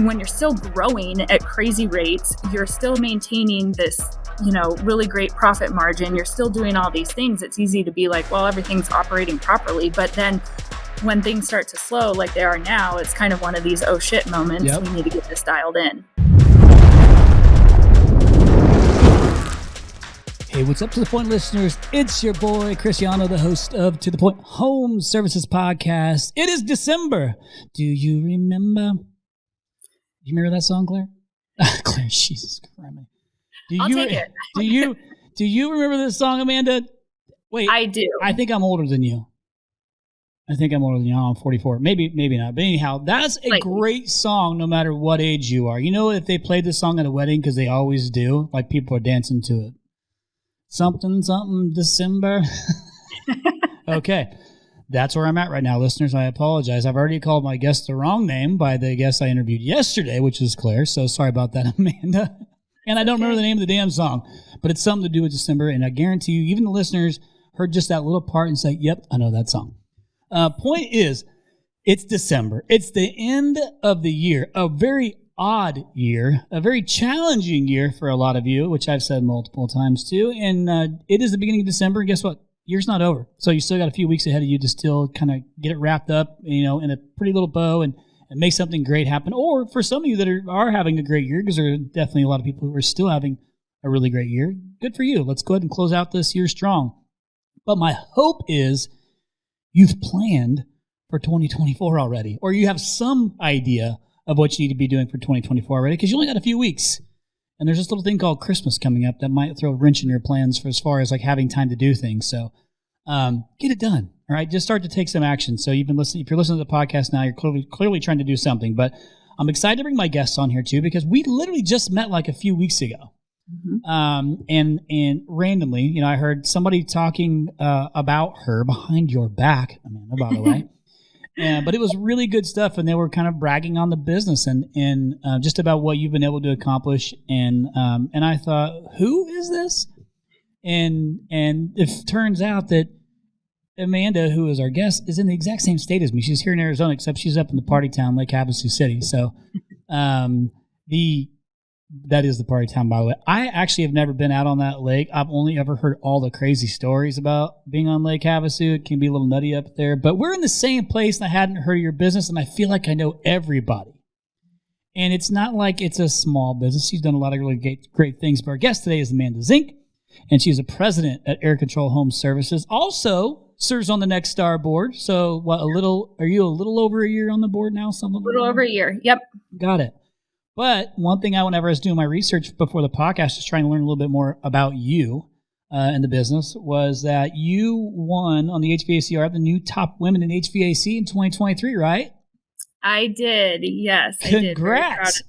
when you're still growing at crazy rates, you're still maintaining this, really great profit margin. You're still doing all these things. It's easy to be like, well, everything's operating properly. But then when things start to slow like they are now, it's kind of one of these, oh shit moments. Yep. We need to get this dialed in. Hey, what's up, To The Point listeners? It's your boy, Cristiano, the host of To The Point Home Services Podcast. It is December. Do you remember? Do you remember that song, Claire? Claire, Jesus Christ. I'll take it. Do you remember this song, Amanda? Wait. I do. I think I'm older than you. I'm 44. Maybe not. But anyhow, that's a great song no matter what age you are. You know, if they played this song at a wedding, because they always do, like people are dancing to it. Something, December. Okay. That's where I'm at right now, listeners. I apologize. I've already called my guest the wrong name by the guest I interviewed yesterday, which is Claire. So sorry about that, Amanda. And I don't remember the name of the damn song, but it's something to do with December. And I guarantee you, even the listeners heard just that little part and say, yep, I know that song. Point is, it's December. It's the end of the year, a very odd year, a very challenging year for a lot of you, which I've said multiple times too. And it is the beginning of December. And guess what? Year's not over. So you still got a few weeks ahead of you to still kind of get it wrapped up, in a pretty little bow and make something great happen. Or for some of you that are having a great year, because there are definitely a lot of people who are still having a really great year, good for you. Let's go ahead and close out this year strong. But my hope is you've planned for 2024 already, or you have some idea of what you need to be doing for 2024 already, because you only got a few weeks. And there's this little thing called Christmas coming up that might throw a wrench in your plans for as far as like having time to do things. So get it done. All right. Just start to take some action. So you've been listening. If you're listening to the podcast now, you're clearly trying to do something. But I'm excited to bring my guests on here too, because we literally just met like a few weeks ago. Mm-hmm. And randomly, I heard somebody talking about her behind your back, Amanda, by the way. But it was really good stuff, and they were kind of bragging on the business and just about what you've been able to accomplish. And I thought, who is this? And it turns out that Amanda, who is our guest, is in the exact same state as me. She's here in Arizona, except she's up in the party town, Lake Havasu City. So that is the party town, by the way. I actually have never been out on that lake. I've only ever heard all the crazy stories about being on Lake Havasu. It can be a little nutty up there. But we're in the same place, and I hadn't heard of your business, and I feel like I know everybody. And it's not like it's a small business. She's done a lot of really great things. But our guest today is Amanda Zink, and she's a president at Air Control Home Services. Also serves on the Next Star board. So are you a little over a year on the board now? A little over a year. Yep. Got it. But one thing whenever I was doing my research before the podcast, just trying to learn a little bit more about you and the business, was that you won on the HVACR, the new top women in HVAC in 2023, right? I did. Yes. Congrats.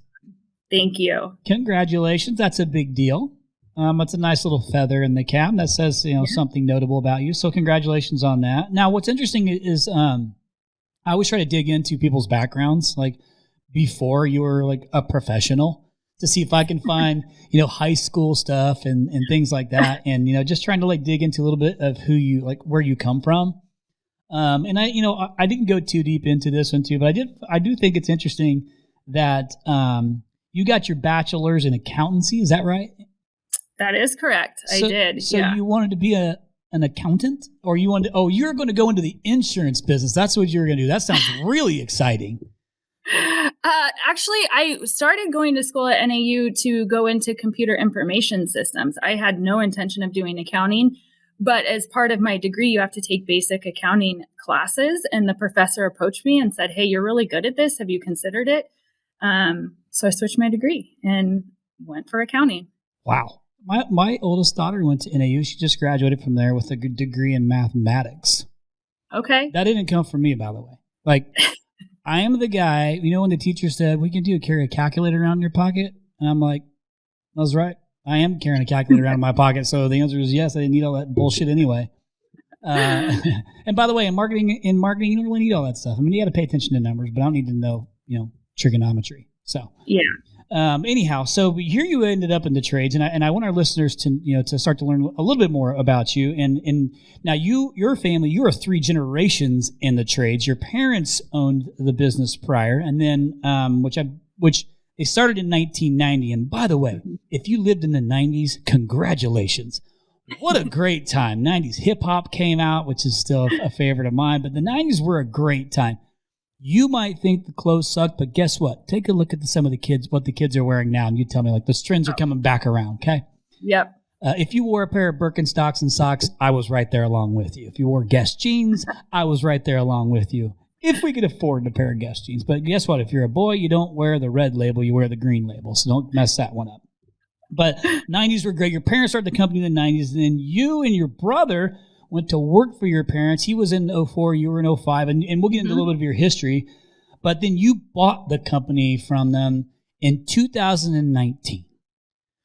Thank you. Congratulations. That's a big deal. It's a nice little feather in the cap that says, something notable about you. So congratulations on that. Now, what's interesting is I always try to dig into people's backgrounds, like before you were like a professional, to see if I can find, high school stuff and things like that. And, just trying to like dig into a little bit of who you, like where you come from. And I didn't go too deep into this one too, but I do think it's interesting that you got your bachelor's in accountancy. Is that right? That is correct. I did. So you wanted to be an accountant, or you're going to go into the insurance business. That's what you're going to do. That sounds really exciting. Actually, I started going to school at NAU to go into computer information systems. I had no intention of doing accounting, but as part of my degree, you have to take basic accounting classes. And the professor approached me and said, "Hey, you're really good at this. Have you considered it?" So I switched my degree and went for accounting. Wow. My oldest daughter went to NAU. She just graduated from there with a good degree in mathematics. Okay. That didn't come from me, by the way. Like, I am the guy, when the teacher said, "We can carry a calculator around in your pocket?" And I'm like, "I was right. I am carrying a calculator around in my pocket." So the answer is yes. I didn't need all that bullshit anyway. And by the way, in marketing, you don't really need all that stuff. I mean, you got to pay attention to numbers, but I don't need to know, trigonometry. So yeah. Anyhow, so here you ended up in the trades, and I want our listeners to start to learn a little bit more about you. And now your family, you are 3 generations in the trades. Your parents owned the business prior, and then which I which they started in 1990. And by the way, if you lived in the 90s, congratulations. What a great time. 90s hip hop came out, which is still a favorite of mine, but the 90s were a great time. You might think the clothes suck, but guess what? Take a look at some of the kids, what the kids are wearing now, and you tell me, like, those trends are coming back around, okay? Yep. If you wore a pair of Birkenstocks and socks, I was right there along with you. If you wore Guess jeans, I was right there along with you. If we could afford a pair of Guess jeans. But guess what? If you're a boy, you don't wear the red label, you wear the green label. So don't mess that one up. But 90s were great. Your parents started the company in the 90s, and then you and your brother went to work for your parents. He was in 04, you were in 05, and we'll get into a little bit of your history. But then you bought the company from them in 2019.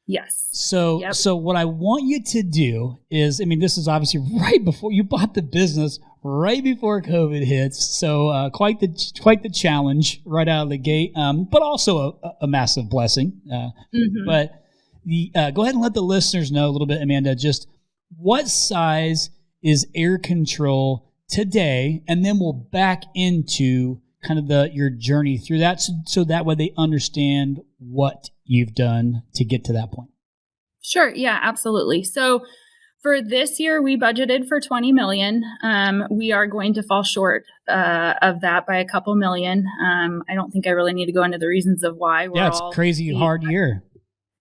Yes. So what I want you to do is, I mean, this is obviously right before you bought the business, right before COVID hits. So quite the challenge right out of the gate, but also a massive blessing. But go ahead and let the listeners know a little bit, Amanda, just what size is Air Control today, and then we'll back into kind of your journey through that, so that way they understand what you've done to get to that point. Sure. Yeah, absolutely. So for this year, we budgeted for 20 million. We are going to fall short of that by a couple million. I don't think I really need to go into the reasons of why. It's a crazy hard year.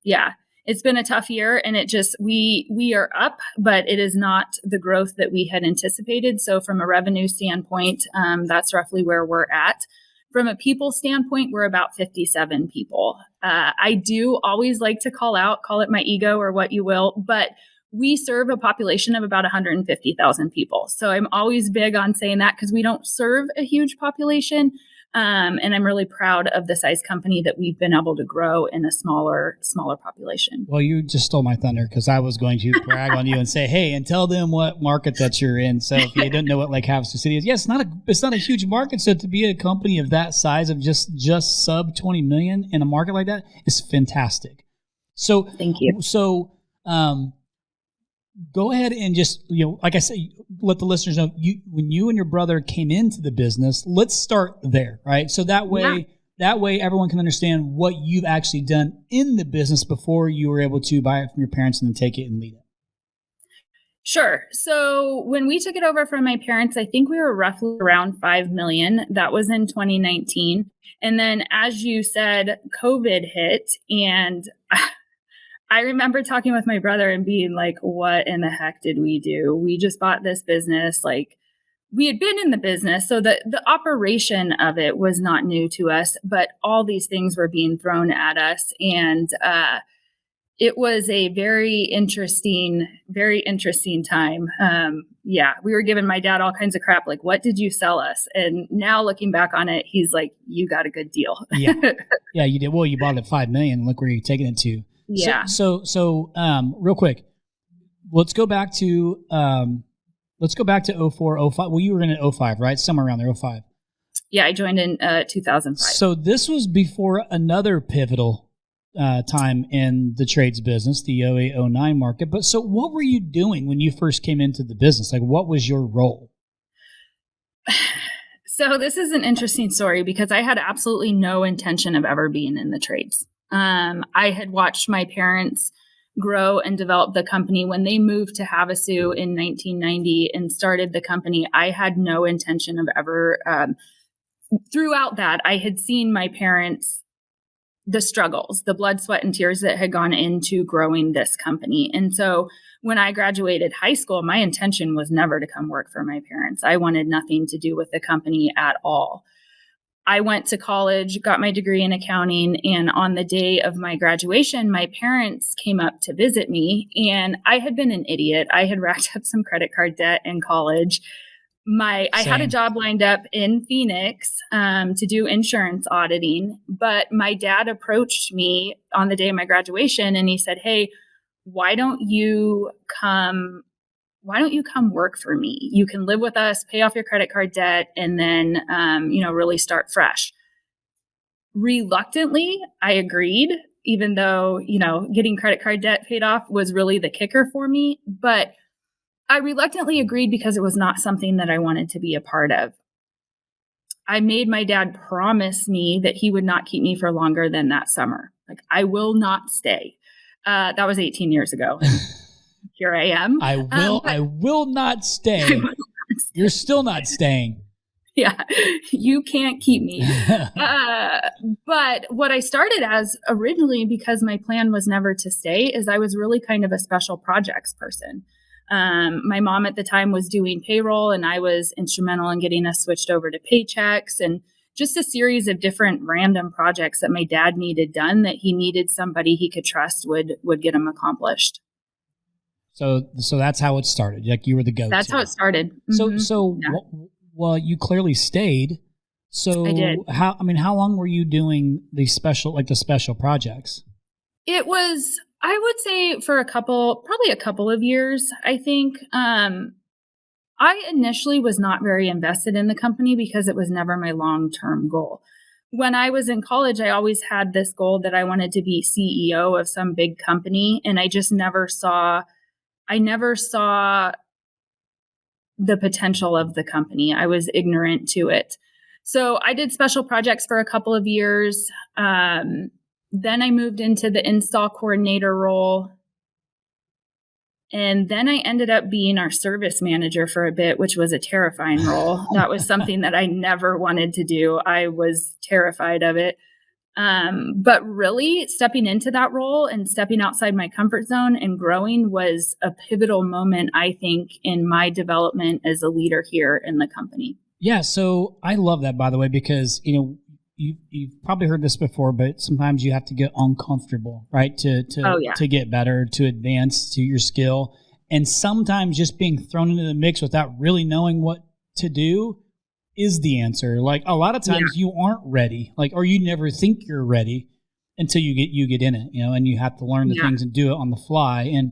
Yeah. It's been a tough year, and it just, we are up, but it is not the growth that we had anticipated. So from a revenue standpoint, that's roughly where we're at. From a people standpoint, we're about 57 people. I do always like to call it my ego or what you will, but we serve a population of about 150,000 people. So I'm always big on saying that because we don't serve a huge population. And I'm really proud of the size company that we've been able to grow in a smaller population. Well, you just stole my thunder because I was going to brag on you and say, hey, and tell them what market that you're in. So if you don't know what Lake Havasu City is, yes, it's not a huge market. So to be a company of that size of just sub 20 million in a market like that is fantastic. So thank you. So go ahead and just, like I said, let the listeners know when you and your brother came into the business. Let's start there, right? So that way everyone can understand what you've actually done in the business before you were able to buy it from your parents and then take it and lead it. Sure. So when we took it over from my parents, I think we were roughly around 5 million. That was in 2019. And then, as you said, COVID hit, and I remember talking with my brother and being like, what in the heck did we do? We just bought this business. Like, we had been in the business, so the operation of it was not new to us, but all these things were being thrown at us. And it was a very interesting time. We were giving my dad all kinds of crap, like, what did you sell us? And now looking back on it, he's like, you got a good deal. Yeah, you did. Well, you bought it at $5 million. Look where you're taking it to. Yeah. So, real quick, let's go back to 04, 05. Well, you were in 05, right? Somewhere around there, 05. Yeah, I joined in 2005. So this was before another pivotal time in the trades business, the 08, 09 market. But so what were you doing when you first came into the business? Like, what was your role? So this is an interesting story because I had absolutely no intention of ever being in the trades. I had watched my parents grow and develop the company. When they moved to Havasu in 1990 and started the company, I had no intention of ever, throughout that, I had seen my parents, the struggles, the blood, sweat, and tears that had gone into growing this company. And so when I graduated high school, my intention was never to come work for my parents. I wanted nothing to do with the company at all. I went to college, got my degree in accounting, and on the day of my graduation, my parents came up to visit me, and I had been an idiot. I had racked up some credit card debt in college. I had a job lined up in Phoenix to do insurance auditing, but my dad approached me on the day of my graduation, and he said, hey, why don't you come work for me? You can live with us, pay off your credit card debt, and then, really start fresh. Reluctantly, I agreed, even though, getting credit card debt paid off was really the kicker for me. But I reluctantly agreed because it was not something that I wanted to be a part of. I made my dad promise me that he would not keep me for longer than that summer. Like, I will not stay. That was 18 years ago. Here I am. I will not stay. You're still not staying. Yeah, you can't keep me. But what I started as originally, because my plan was never to stay, is I was really kind of a special projects person. My mom at the time was doing payroll, and I was instrumental in getting us switched over to paychecks, and just a series of different random projects that my dad needed done that he needed somebody he could trust would get them accomplished. So that's how it started. Like, you were the go-to. That's how it started. Mm-hmm. Well, you clearly stayed. So I did. How long were you doing the special projects? It was, I would say, for probably a couple of years. I think I initially was not very invested in the company because it was never my long-term goal. When I was in college, I always had this goal that I wanted to be CEO of some big company, and I just never saw the potential of the company. I was ignorant to it. So I did special projects for a couple of years. Then I moved into the install coordinator role. And then I ended up being our service manager for a bit, which was a terrifying role. That was something that I never wanted to do. I was terrified of it. But really stepping into that role and stepping outside my comfort zone and growing was a pivotal moment, I think, in my development as a leader here in the company. Yeah. So I love that, by the way, because, you've probably heard this before, but sometimes you have to get uncomfortable, right? To get better, to advance to your skill. And sometimes just being thrown into the mix without really knowing what to do is the answer. Like, a lot of times you aren't ready, or you never think you're ready until you get in it, and you have to learn the things and do it on the fly. And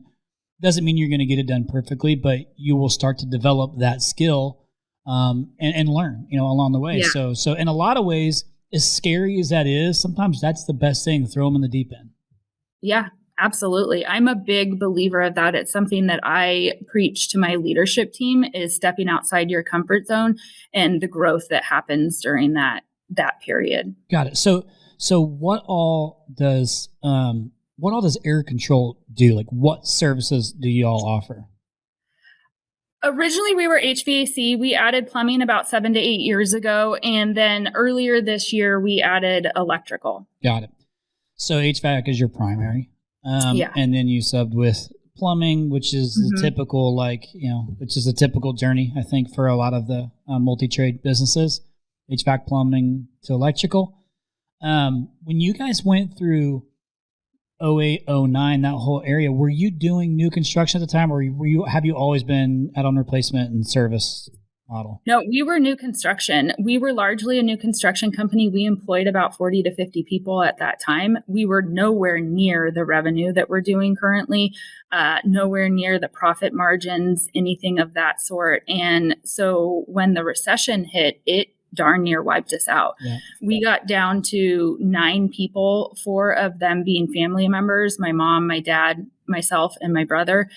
doesn't mean you're going to get it done perfectly, but you will start to develop that skill and learn, along the way. Yeah. So in a lot of ways, as scary as that is, sometimes that's the best thing, throw them in the deep end. Yeah. Absolutely. I'm a big believer of that. It's something that I preach to my leadership team, is stepping outside your comfort zone and the growth that happens during that period. Got it. So what all does Air Control do? Like, what services do you all offer? Originally, we were HVAC. We added plumbing about 7 to 8 years ago. And then earlier this year, we added electrical. Got it. So HVAC is your primary. And then you subbed with plumbing, which is the typical, which is a typical journey, I think, for a lot of the multi-trade businesses, HVAC, plumbing to electrical. When you guys went through 08, 09, that whole area, were you doing new construction at the time, or have you always been add-on replacement and service model? No, we were new construction. We were largely a new construction company. We employed about 40 to 50 people at that time. We were nowhere near the revenue that we're doing currently, nowhere near the profit margins, anything of that sort. And so when the recession hit, it darn near wiped us out. Yeah. We got down to 9 people, 4 of them being family members, my mom, my dad, myself, and my brother.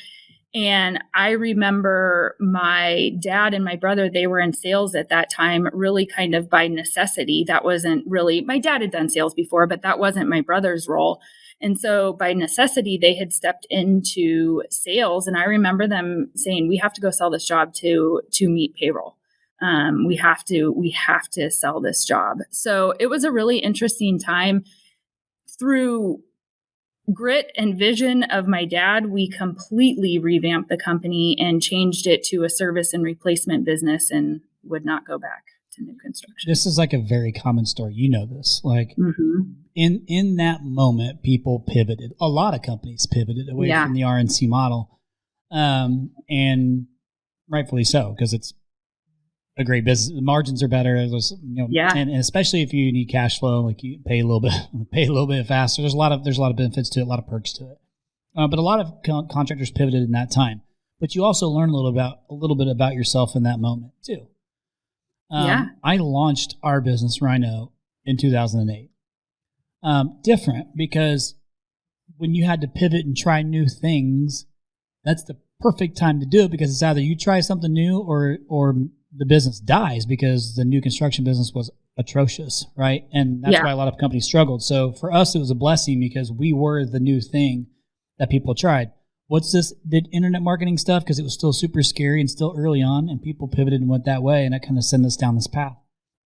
And I remember my dad and my brother, they were in sales at that time, really kind of by necessity. That wasn't really, my dad had done sales before, but that wasn't my brother's role. And so by necessity, they had stepped into sales. And I remember them saying, we have to go sell this job to meet payroll. We have to sell this job. So it was a really interesting time. Through grit and vision of my dad, we completely revamped the company and changed it to a service and replacement business and would not go back to new construction. This is like a very common story. You know this. Like in that moment, people pivoted. A lot of companies pivoted away from the RNC model. And rightfully so, because it's a great business. The margins are better. And especially if you need cash flow, like you pay a little bit faster. There's a lot of benefits to it, a lot of perks to it. But a lot of contractors pivoted in that time. But you also learn a little bit about yourself in that moment too. I launched our business, Rhino, in 2008. Different because when you had to pivot and try new things, that's the perfect time to do it, because it's either you try something new or the business dies because the new construction business was atrocious, right? And that's why a lot of companies struggled. So for us, it was a blessing because we were the new thing that people tried. What's this? Did internet marketing stuff because it was still super scary and still early on, and people pivoted and went that way, and that kind of sent us down this path.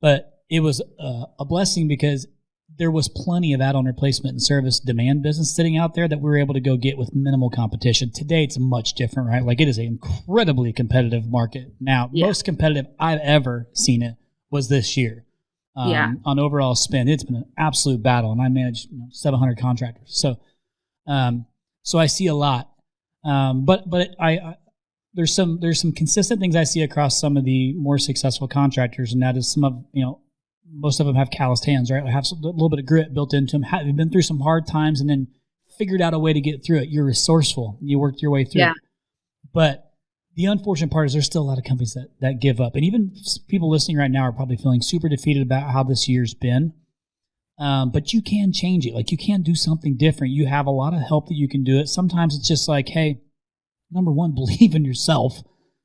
But it was a blessing because there was plenty of add-on replacement and service demand business sitting out there that we were able to go get with minimal competition. Today, it's much different, right? Like, it is an incredibly competitive market. Now, most competitive I've ever seen it was this year. On overall spend, it's been an absolute battle, and I manage 700 contractors. So I see a lot. But there's some consistent things I see across some of the more successful contractors, and that is most of them have calloused hands, right? Have a little bit of grit built into them. Have been through some hard times and then figured out a way to get through it. You're resourceful. You worked your way through it. But the unfortunate part is there's still a lot of companies that give up. And even people listening right now are probably feeling super defeated about how this year's been. But you can change it. Like, you can do something different. You have a lot of help that you can do it. Sometimes it's just like, hey, number one, believe in yourself.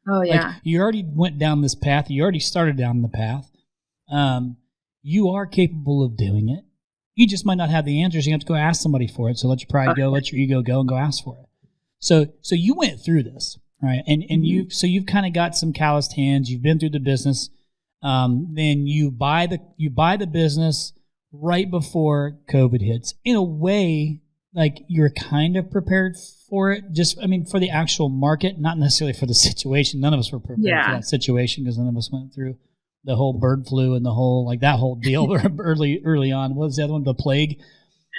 Oh, yeah. Like, you already went down this path. You already started down the path. You are capable of doing it. You just might not have the answers. You have to go ask somebody for it. So let your pride go, let your ego go, and go ask for it. So you went through this, right? And you've kind of got some calloused hands. You've been through the business. Then you buy the business right before COVID hits. In a way, like, you're kind of prepared for it. For the actual market, not necessarily for the situation. None of us were prepared for that situation because none of us went through the whole bird flu and the whole, that whole deal early on. What was the other one? The plague.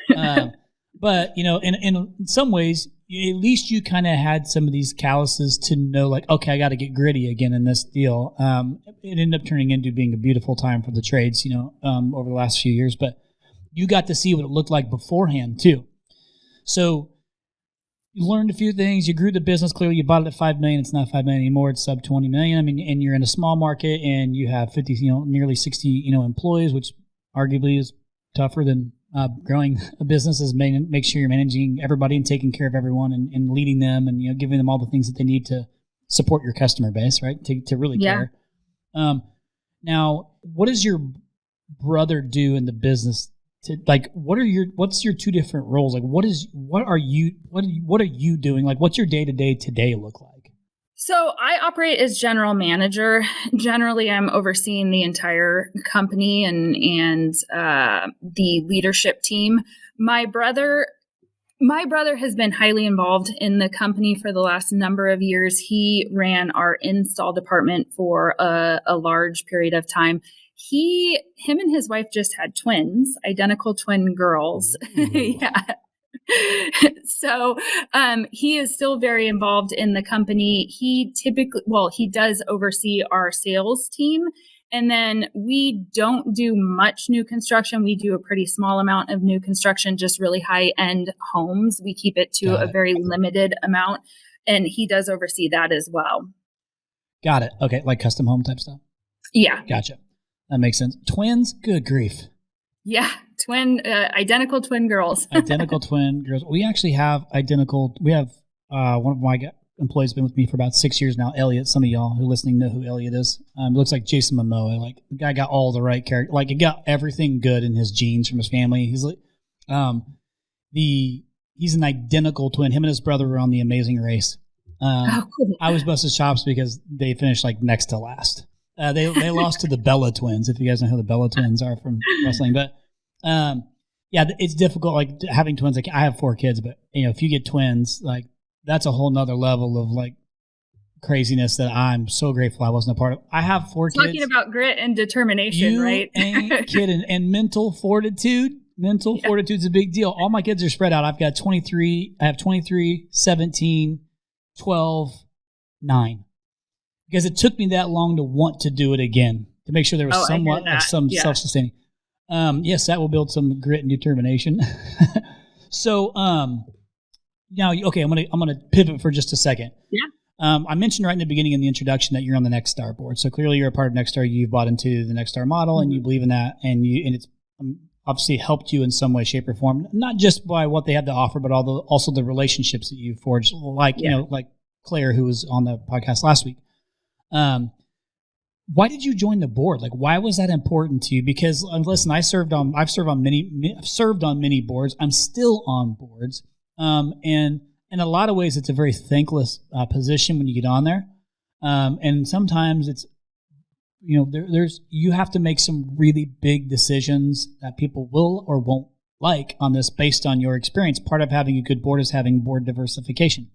But, in some ways, at least you kind of had some of these calluses to know, like, okay, I got to get gritty again in this deal. It ended up turning into being a beautiful time for the trades, over the last few years. But you got to see what it looked like beforehand, too. So you learned a few things. You grew the business. Clearly, you bought it at $5 million. It's not $5 million anymore. It's sub $20 million. And you're in a small market, and you have 50, nearly 60, employees, which arguably is tougher than growing a business. Is make sure you're managing everybody and taking care of everyone and leading them and giving them all the things that they need to support your customer base, right? To really care. Now, what does your brother do in the business? What's your two different roles? Like, what are you doing? Like, what's your day-to-day today look like? So I operate as general manager. Generally, I'm overseeing the entire company and the leadership team. My brother has been highly involved in the company for the last number of years. He ran our install department for a large period of time. Him and his wife just had twins, identical twin girls. So he is still very involved in the company. He does oversee our sales team. And then we don't do much new construction. We do a pretty small amount of new construction, just really high-end homes. We keep it to a very limited amount. And he does oversee that as well. Got it. Okay. Like custom home type stuff? Yeah. Gotcha. That makes sense. Twins? Good grief. Yeah. Identical twin girls. Identical twin girls. We actually have one of my employees been with me for about 6 years now, Elliot. Some of y'all who are listening know who Elliot is. It looks like Jason Momoa. Like, the guy got all the right character. Like, he got everything good in his genes from his family. He's like, he's an identical twin. Him and his brother were on The Amazing Race. Cool. I was busted chops because they finished like next to last. They lost to the Bella twins, if you guys know who the Bella twins are from wrestling. But it's difficult, like, having twins. Like, I have 4 kids, but if you get twins, like, that's a whole nother level of like craziness that I'm so grateful I wasn't a part of. I have 4 kids. Talking about grit and determination, right? Ain't kidding. And mental fortitude. Fortitude's a big deal. All my kids are spread out. I have 23, 17, 12, 9. Because it took me that long to want to do it again, to make sure there was somewhat of some self-sustaining. Yes, that will build some grit and determination. So now, okay, I'm gonna pivot for just a second. Yeah. I mentioned right in the beginning in the introduction that you're on the Nexstar board. So clearly you're a part of Nexstar. You've bought into the Nexstar model, and you believe in that, and it's obviously helped you in some way, shape, or form. Not just by what they have to offer, but also the relationships that you forged, like like Claire, who was on the podcast last week. why did you join the board? Like, why was that important to you? Because listen, I've served on many boards. I'm still on boards. And in a lot of ways, it's a very thankless position when you get on there. And sometimes it's, you have to make some really big decisions that people will or won't like on this based on your experience. Part of having a good board is having board diversification.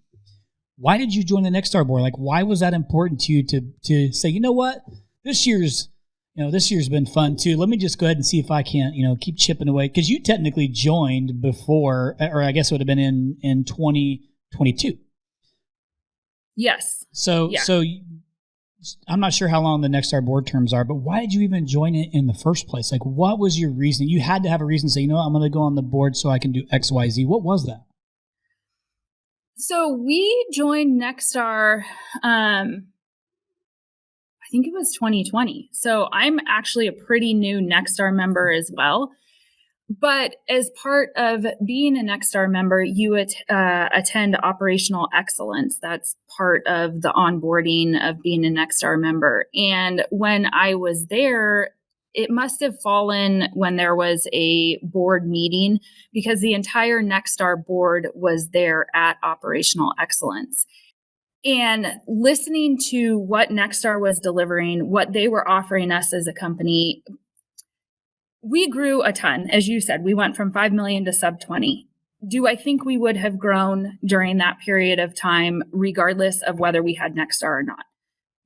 Why did you join the Nexstar board? Like, why was that important to you to say, you know what, this year's been fun too. Let me just go ahead and see if I can, keep chipping away. Because you technically joined before, or I guess it would have been in 2022. Yes. So I'm not sure how long the Nexstar board terms are, but why did you even join it in the first place? Like, what was your reason? You had to have a reason to say, I'm going to go on the board so I can do X, Y, Z. What was that? So we joined Nexstar, I think it was 2020. So I'm actually a pretty new Nexstar member as well. But as part of being a Nexstar member, you attend operational excellence. That's part of the onboarding of being a Nexstar member. And when I was there, it must have fallen when there was a board meeting because the entire Nexstar board was there at operational excellence. And listening to what Nexstar was delivering, what they were offering us as a company, we grew a ton. As you said, we went from 5 million to sub 20. Do I think we would have grown during that period of time, regardless of whether we had Nexstar or not?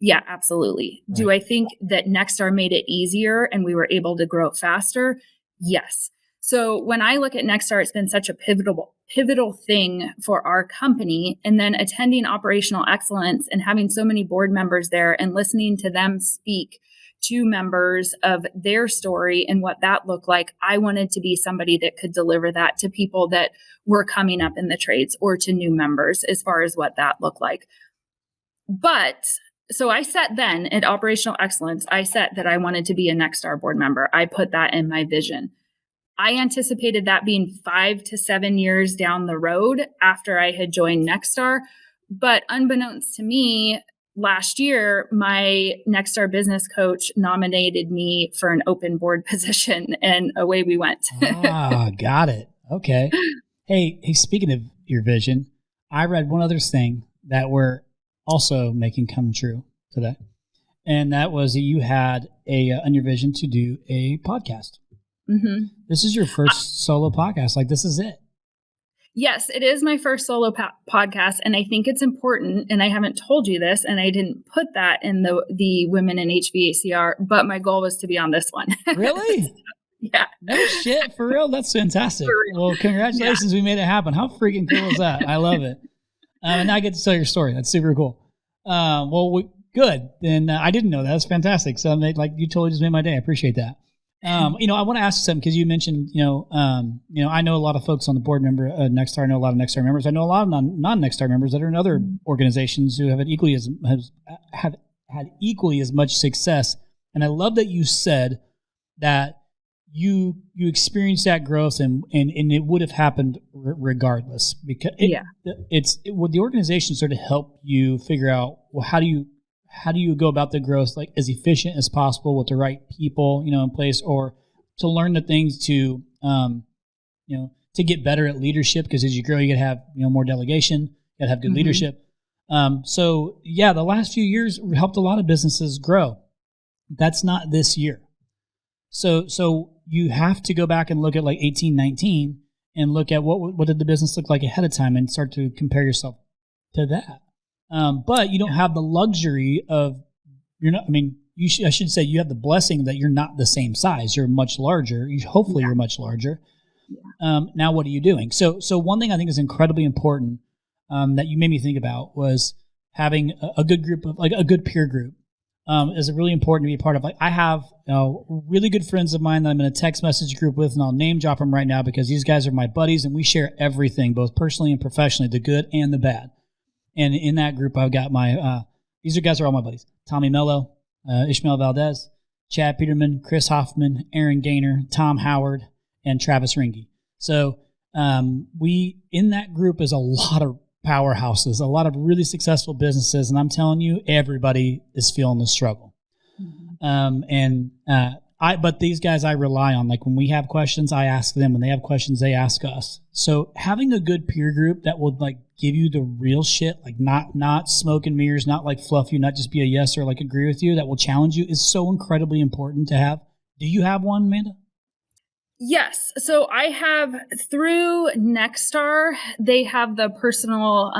Yeah, absolutely. Right. Do I think that Nexstar made it easier and we were able to grow faster? Yes. So when I look at Nexstar, it's been such a pivotal thing for our company. And then attending operational excellence and having so many board members there and listening to them speak to members of their story and what that looked like, I wanted to be somebody that could deliver that to people that were coming up in the trades or to new members as far as what that looked like. But so I set then at operational excellence, I set that I wanted to be a Nexstar board member. I put that in my vision. I anticipated that being 5 to 7 years down the road after I had joined Nexstar. But unbeknownst to me, last year, my Nexstar business coach nominated me for an open board position, and away we went. Got it. Okay. Hey, speaking of your vision, I read one other thing that we're also making come true today, and that was that you had on your vision to do a podcast. Mm-hmm. This is your first solo podcast. Like, this is it. Yes, it is my first solo podcast, and I think it's important, and I haven't told you this, and I didn't put that in the Women in HVACR, but my goal was to be on this one. Really? Yeah. No shit, for real? That's fantastic. Well, congratulations. Yeah. We made it happen. How freaking cool is that? I love it. And now I get to tell your story. That's super cool. Good. Then I didn't know that. That's fantastic. So you totally just made my day. I appreciate that. I want to ask you something because you mentioned, I know a lot of folks on the board member Nexstar. I know a lot of Nexstar members. I know a lot of non-Nexstar members that are in other organizations who have had equally as much success. And I love that you said that you experienced that growth and it would have happened regardless because the organization sort of help you figure out, well, how do you go about the growth like as efficient as possible with the right people, in place, or to learn the things to get better at leadership, because as you grow, you gotta have, more delegation, you gotta have good leadership. The last few years helped a lot of businesses grow. That's not this year. So you have to go back and look at like 18, 19 and look at what did the business look like ahead of time and start to compare yourself to that. But you don't have the luxury of, I should say you have the blessing that you're not the same size. You're much larger. You're much larger. Yeah. Now what are you doing? So one thing I think is incredibly important that you made me think about was having a good group of, like a good peer group is really important to be a part of. Like I have really good friends of mine that I'm in a text message group with, and I'll name drop them right now because these guys are my buddies and we share everything, both personally and professionally, the good and the bad. And in that group, I've got my, these guys are all my buddies. Tommy Mello, Ishmael Valdez, Chad Peterman, Chris Hoffman, Aaron Gaynor, Tom Howard, and Travis Ringy. So in that group is a lot of powerhouses, a lot of really successful businesses. And I'm telling you, everybody is feeling the struggle. Mm-hmm. But these guys I rely on. Like when we have questions, I ask them. When they have questions, they ask us. So having a good peer group that will like give you the real shit, like not smoke and mirrors, not like fluff you, not just be a yes or like agree with you, that will challenge you is so incredibly important to have. Do you have one, Amanda? Yes. So I have through Nexstar, they have the personal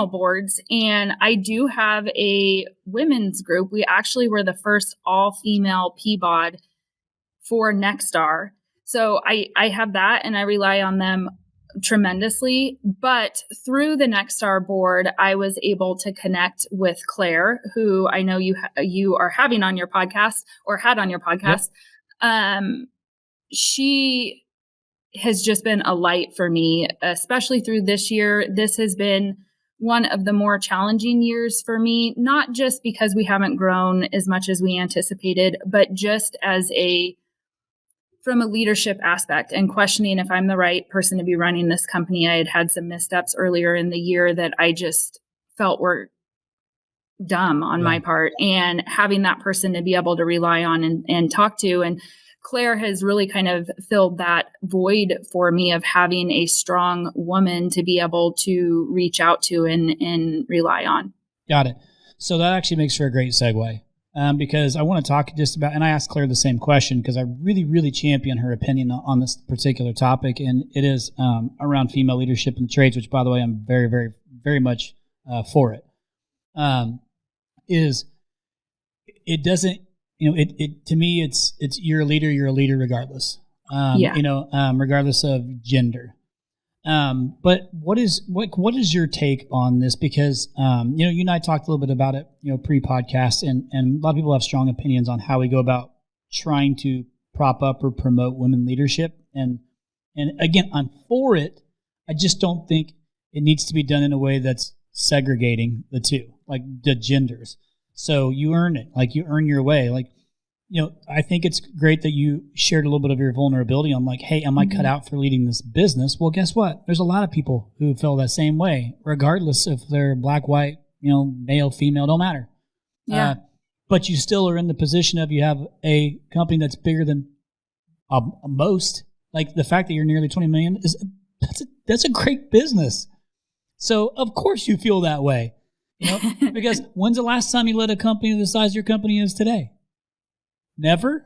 boards, and I do have a women's group. We actually were the first all-female PBOD for Nexstar. So I have that, and I rely on them tremendously. But through the Nexstar board, I was able to connect with Claire, who I know you are having on your podcast or had on your podcast. Yep. She has just been a light for me, especially through this year. This has been one of the more challenging years for me, not just because we haven't grown as much as we anticipated, but just from a leadership aspect and questioning if I'm the right person to be running this company. I had some missteps earlier in the year that I just felt were dumb on my part, and having that person to be able to rely on and talk to. And Claire has really kind of filled that void for me of having a strong woman to be able to reach out to and rely on. Got it. So that actually makes for a great segue, because I want to talk just about, and I asked Claire the same question because I really, really champion her opinion on this particular topic, and it is around female leadership in the trades, which, by the way, I'm very, very, very much for it. It doesn't, it to me, it's you're a leader regardless. Regardless of gender. But what is your take on this? Because you and I talked a little bit about it, pre-podcast, and a lot of people have strong opinions on how we go about trying to prop up or promote women leadership. And again, I'm for it. I just don't think it needs to be done in a way that's segregating the two, like the genders. So you earn it, like you earn your way. Like, I think it's great that you shared a little bit of your vulnerability on like, hey, am I cut out for leading this business? Well, guess what? There's a lot of people who feel that same way, regardless if they're black, white, male, female, don't matter. Yeah. But you still are in the position of you have a company that's bigger than most. Like the fact that you're nearly 20 million that's a great business. So of course you feel that way. Because when's the last time you led a company the size your company is today? Never.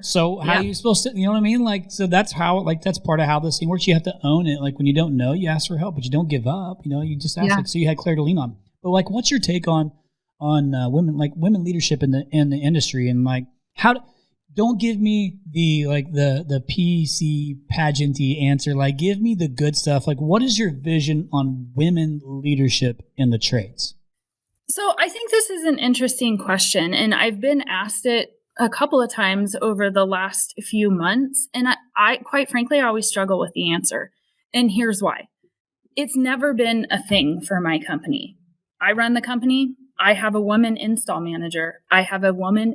So how are you supposed to, you know what I mean? Like, so that's how, like, that's part of how this thing works. You have to own it. Like when you don't know, you ask for help, but you don't give up, you just ask. Like, so you had Claire to lean on. But like, what's your take on women leadership in the industry, and like don't give me the PC pageanty answer. Like, give me the good stuff. Like, what is your vision on women leadership in the trades? So I think this is an interesting question, and I've been asked it a couple of times over the last few months. And I quite frankly, I always struggle with the answer. And here's why. It's never been a thing for my company. I run the company. I have a woman install manager. I have a woman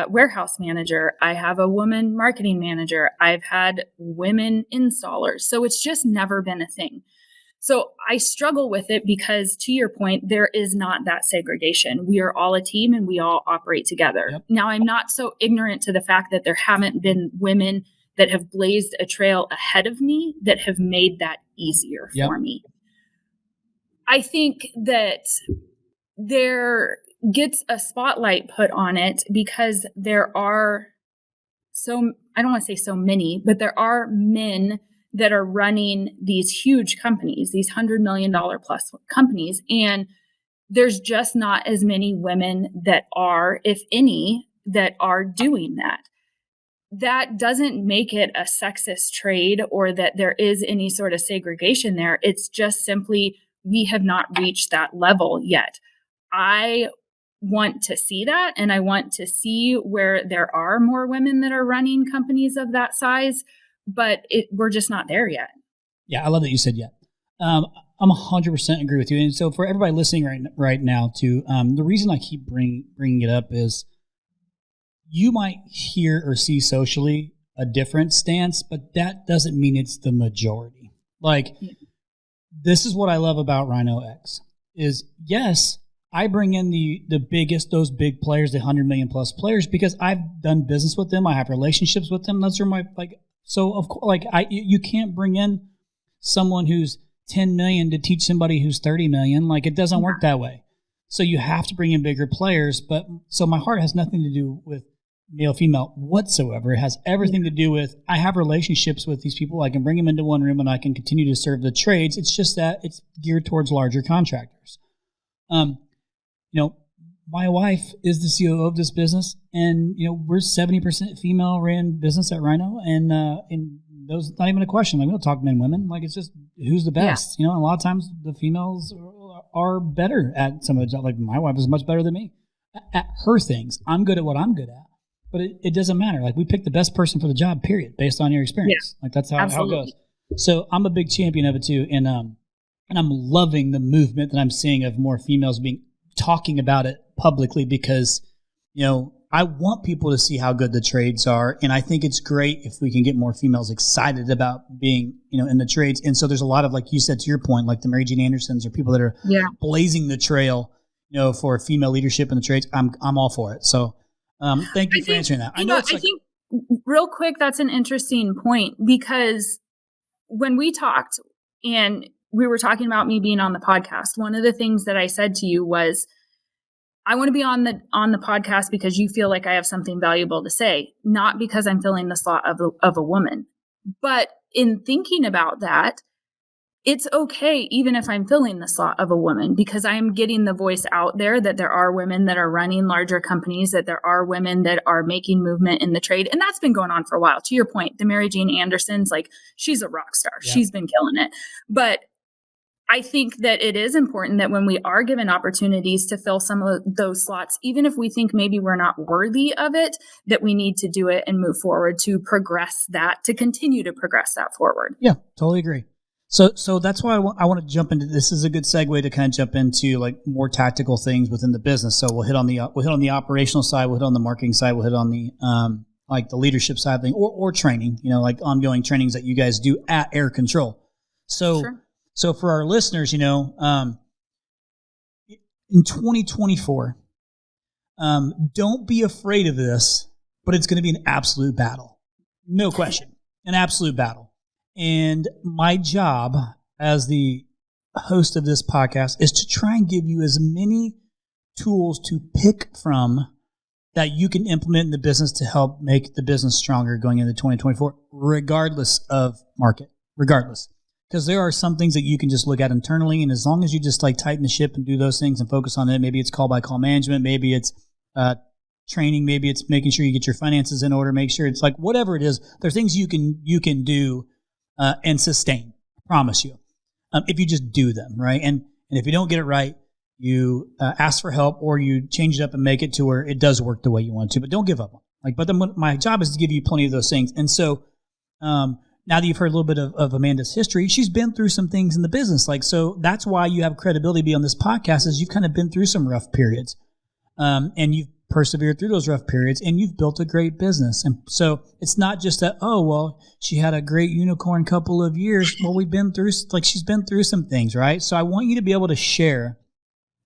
warehouse manager. I have a woman marketing manager. I've had women installers. So it's just never been a thing. So I struggle with it because, to your point, there is not that segregation. We are all a team and we all operate together. Yep. Now, I'm not so ignorant to the fact that there haven't been women that have blazed a trail ahead of me that have made that easier for me. I think that there gets a spotlight put on it because there are I don't want to say so many, but there are men that are running these huge companies, these $100 million plus companies. And there's just not as many women that are, if any, that are doing that. That doesn't make it a sexist trade or that there is any sort of segregation there. It's just simply, we have not reached that level yet. I want to see that, and I want to see where there are more women that are running companies of that size. But we're just not there yet. Yeah, I love that you said yet. I'm 100% agree with you. And so for everybody listening right now, too, the reason I keep bringing it up is you might hear or see socially a different stance, but that doesn't mean it's the majority. Like, this is what I love about Rhino X is, yes, I bring in the biggest, those big players, the 100 million plus players, because I've done business with them. I have relationships with them. Those are my, like, so of course, like you can't bring in someone who's 10 million to teach somebody who's 30 million. Like, it doesn't work that way. So you have to bring in bigger players. But so my heart has nothing to do with male, female whatsoever. It has everything to do with, I have relationships with these people. I can bring them into one room and I can continue to serve the trades. It's just that it's geared towards larger contractors. My wife is the COO of this business, and we're 70% female ran business at Rhino, and those not even a question. Like, we don't talk men, women. Like, it's just who's the best. A lot of times the females are better at some of the jobs. Like, my wife is much better than me at her things. I'm good at what I'm good at, but it doesn't matter. Like, we pick the best person for the job, period, based on your experience. Like, that's how it goes. So I'm a big champion of it too, and I'm loving the movement that I'm seeing of more females talking about it publicly, because I want people to see how good the trades are, and I think it's great if we can get more females excited about being in the trades. And so there's a lot of, like you said, to your point, like the Mary Jean Andersons or people that are blazing the trail for female leadership in the trades. I'm all for it. So thank you for answering that. I think real quick, that's an interesting point, because when we talked and we were talking about me being on the podcast, one of the things that I said to you was, I want to be on the podcast because you feel like I have something valuable to say, not because I'm filling the slot of a woman. But in thinking about that, it's okay even if I'm filling the slot of a woman, because I am getting the voice out there that there are women that are running larger companies, that there are women that are making movement in the trade. And that's been going on for a while. To your point, the Mary Jean Andersons, like, she's a rock star. Yeah. She's been killing it. But I think that it is important that when we are given opportunities to fill some of those slots, even if we think maybe we're not worthy of it, that we need to do it and move forward to progress that, to continue to progress that forward. Yeah, totally agree. So that's why I want to jump into this. Is a good segue to kind of jump into like more tactical things within the business. So we'll hit on the operational side, we'll hit on the marketing side, we'll hit on the like the leadership side of thing, or training, like ongoing trainings that you guys do at Air Control. So. Sure. So for our listeners, in 2024, don't be afraid of this, but it's going to be an absolute battle. No question. An absolute battle. And my job as the host of this podcast is to try and give you as many tools to pick from that you can implement in the business to help make the business stronger going into 2024, regardless of market, regardless. Because there are some things that you can just look at internally, and as long as you just like tighten the ship and do those things and focus on it, maybe it's call by call management, maybe it's training, maybe it's making sure you get your finances in order, make sure it's like whatever it is. There's things you can do and sustain. I promise you, if you just do them right. And if you don't get it right, you ask for help, or you change it up and make it to where it does work the way you want to. But don't give up. But then my job is to give you plenty of those things, and so. Now that you've heard a little bit of Amanda's history, she's been through some things in the business. Like, so that's why you have credibility to be on this podcast, is you've kind of been through some rough periods. And you've persevered through those rough periods, and you've built a great business. And so it's not just that, oh, well, she had a great unicorn couple of years. Well, she's been through some things, right? So I want you to be able to share,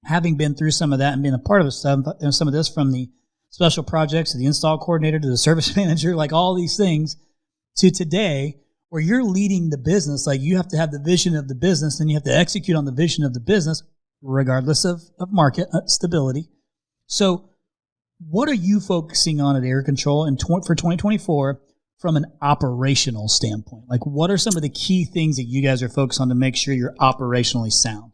having been through some of that and being a part of some of this, from the special projects to the install coordinator to the service manager, like all these things, to today, where you're leading the business. Like, you have to have the vision of the business, and you have to execute on the vision of the business, regardless of market stability. So what are you focusing on at Air Control for 2024 from an operational standpoint? Like, what are some of the key things that you guys are focused on to make sure you're operationally sound?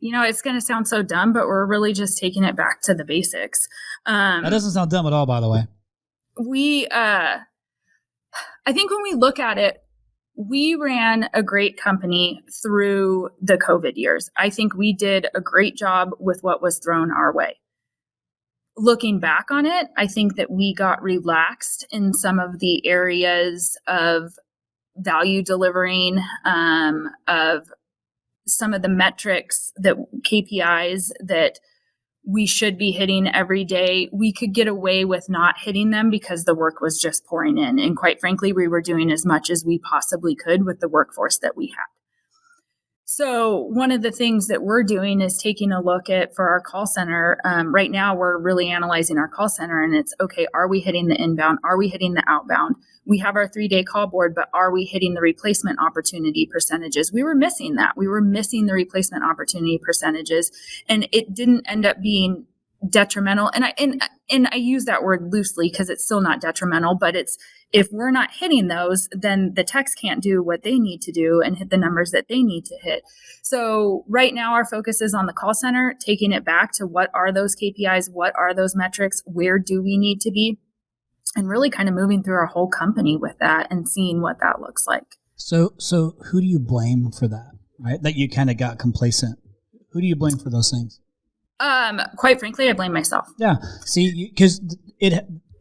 It's going to sound so dumb, but we're really just taking it back to the basics. That doesn't sound dumb at all, by the way. I think when we look at it, we ran a great company through the COVID years. I think we did a great job with what was thrown our way. Looking back on it, I think that we got relaxed in some of the areas of value delivering, of some of the metrics, that KPIs that we should be hitting every day. We could get away with not hitting them because the work was just pouring in. And quite frankly, we were doing as much as we possibly could with the workforce that we had. So one of the things that we're doing is taking a look at for our call center. Right now, we're really analyzing our call center, and it's okay. Are we hitting the inbound? Are we hitting the outbound? We have our 3-day call board, but are we hitting the replacement opportunity percentages? We were missing that. We were missing the replacement opportunity percentages, and it didn't end up being detrimental. And I use that word loosely because it's still not detrimental, but it's, if we're not hitting those, then the techs can't do what they need to do and hit the numbers that they need to hit. So right now our focus is on the call center, taking it back to what are those KPIs? What are those metrics? Where do we need to be? And really kind of moving through our whole company with that and seeing what that looks like. So who do you blame for that, right? That you kind of got complacent. Who do you blame for those things? Quite frankly, I blame myself. Yeah. See, because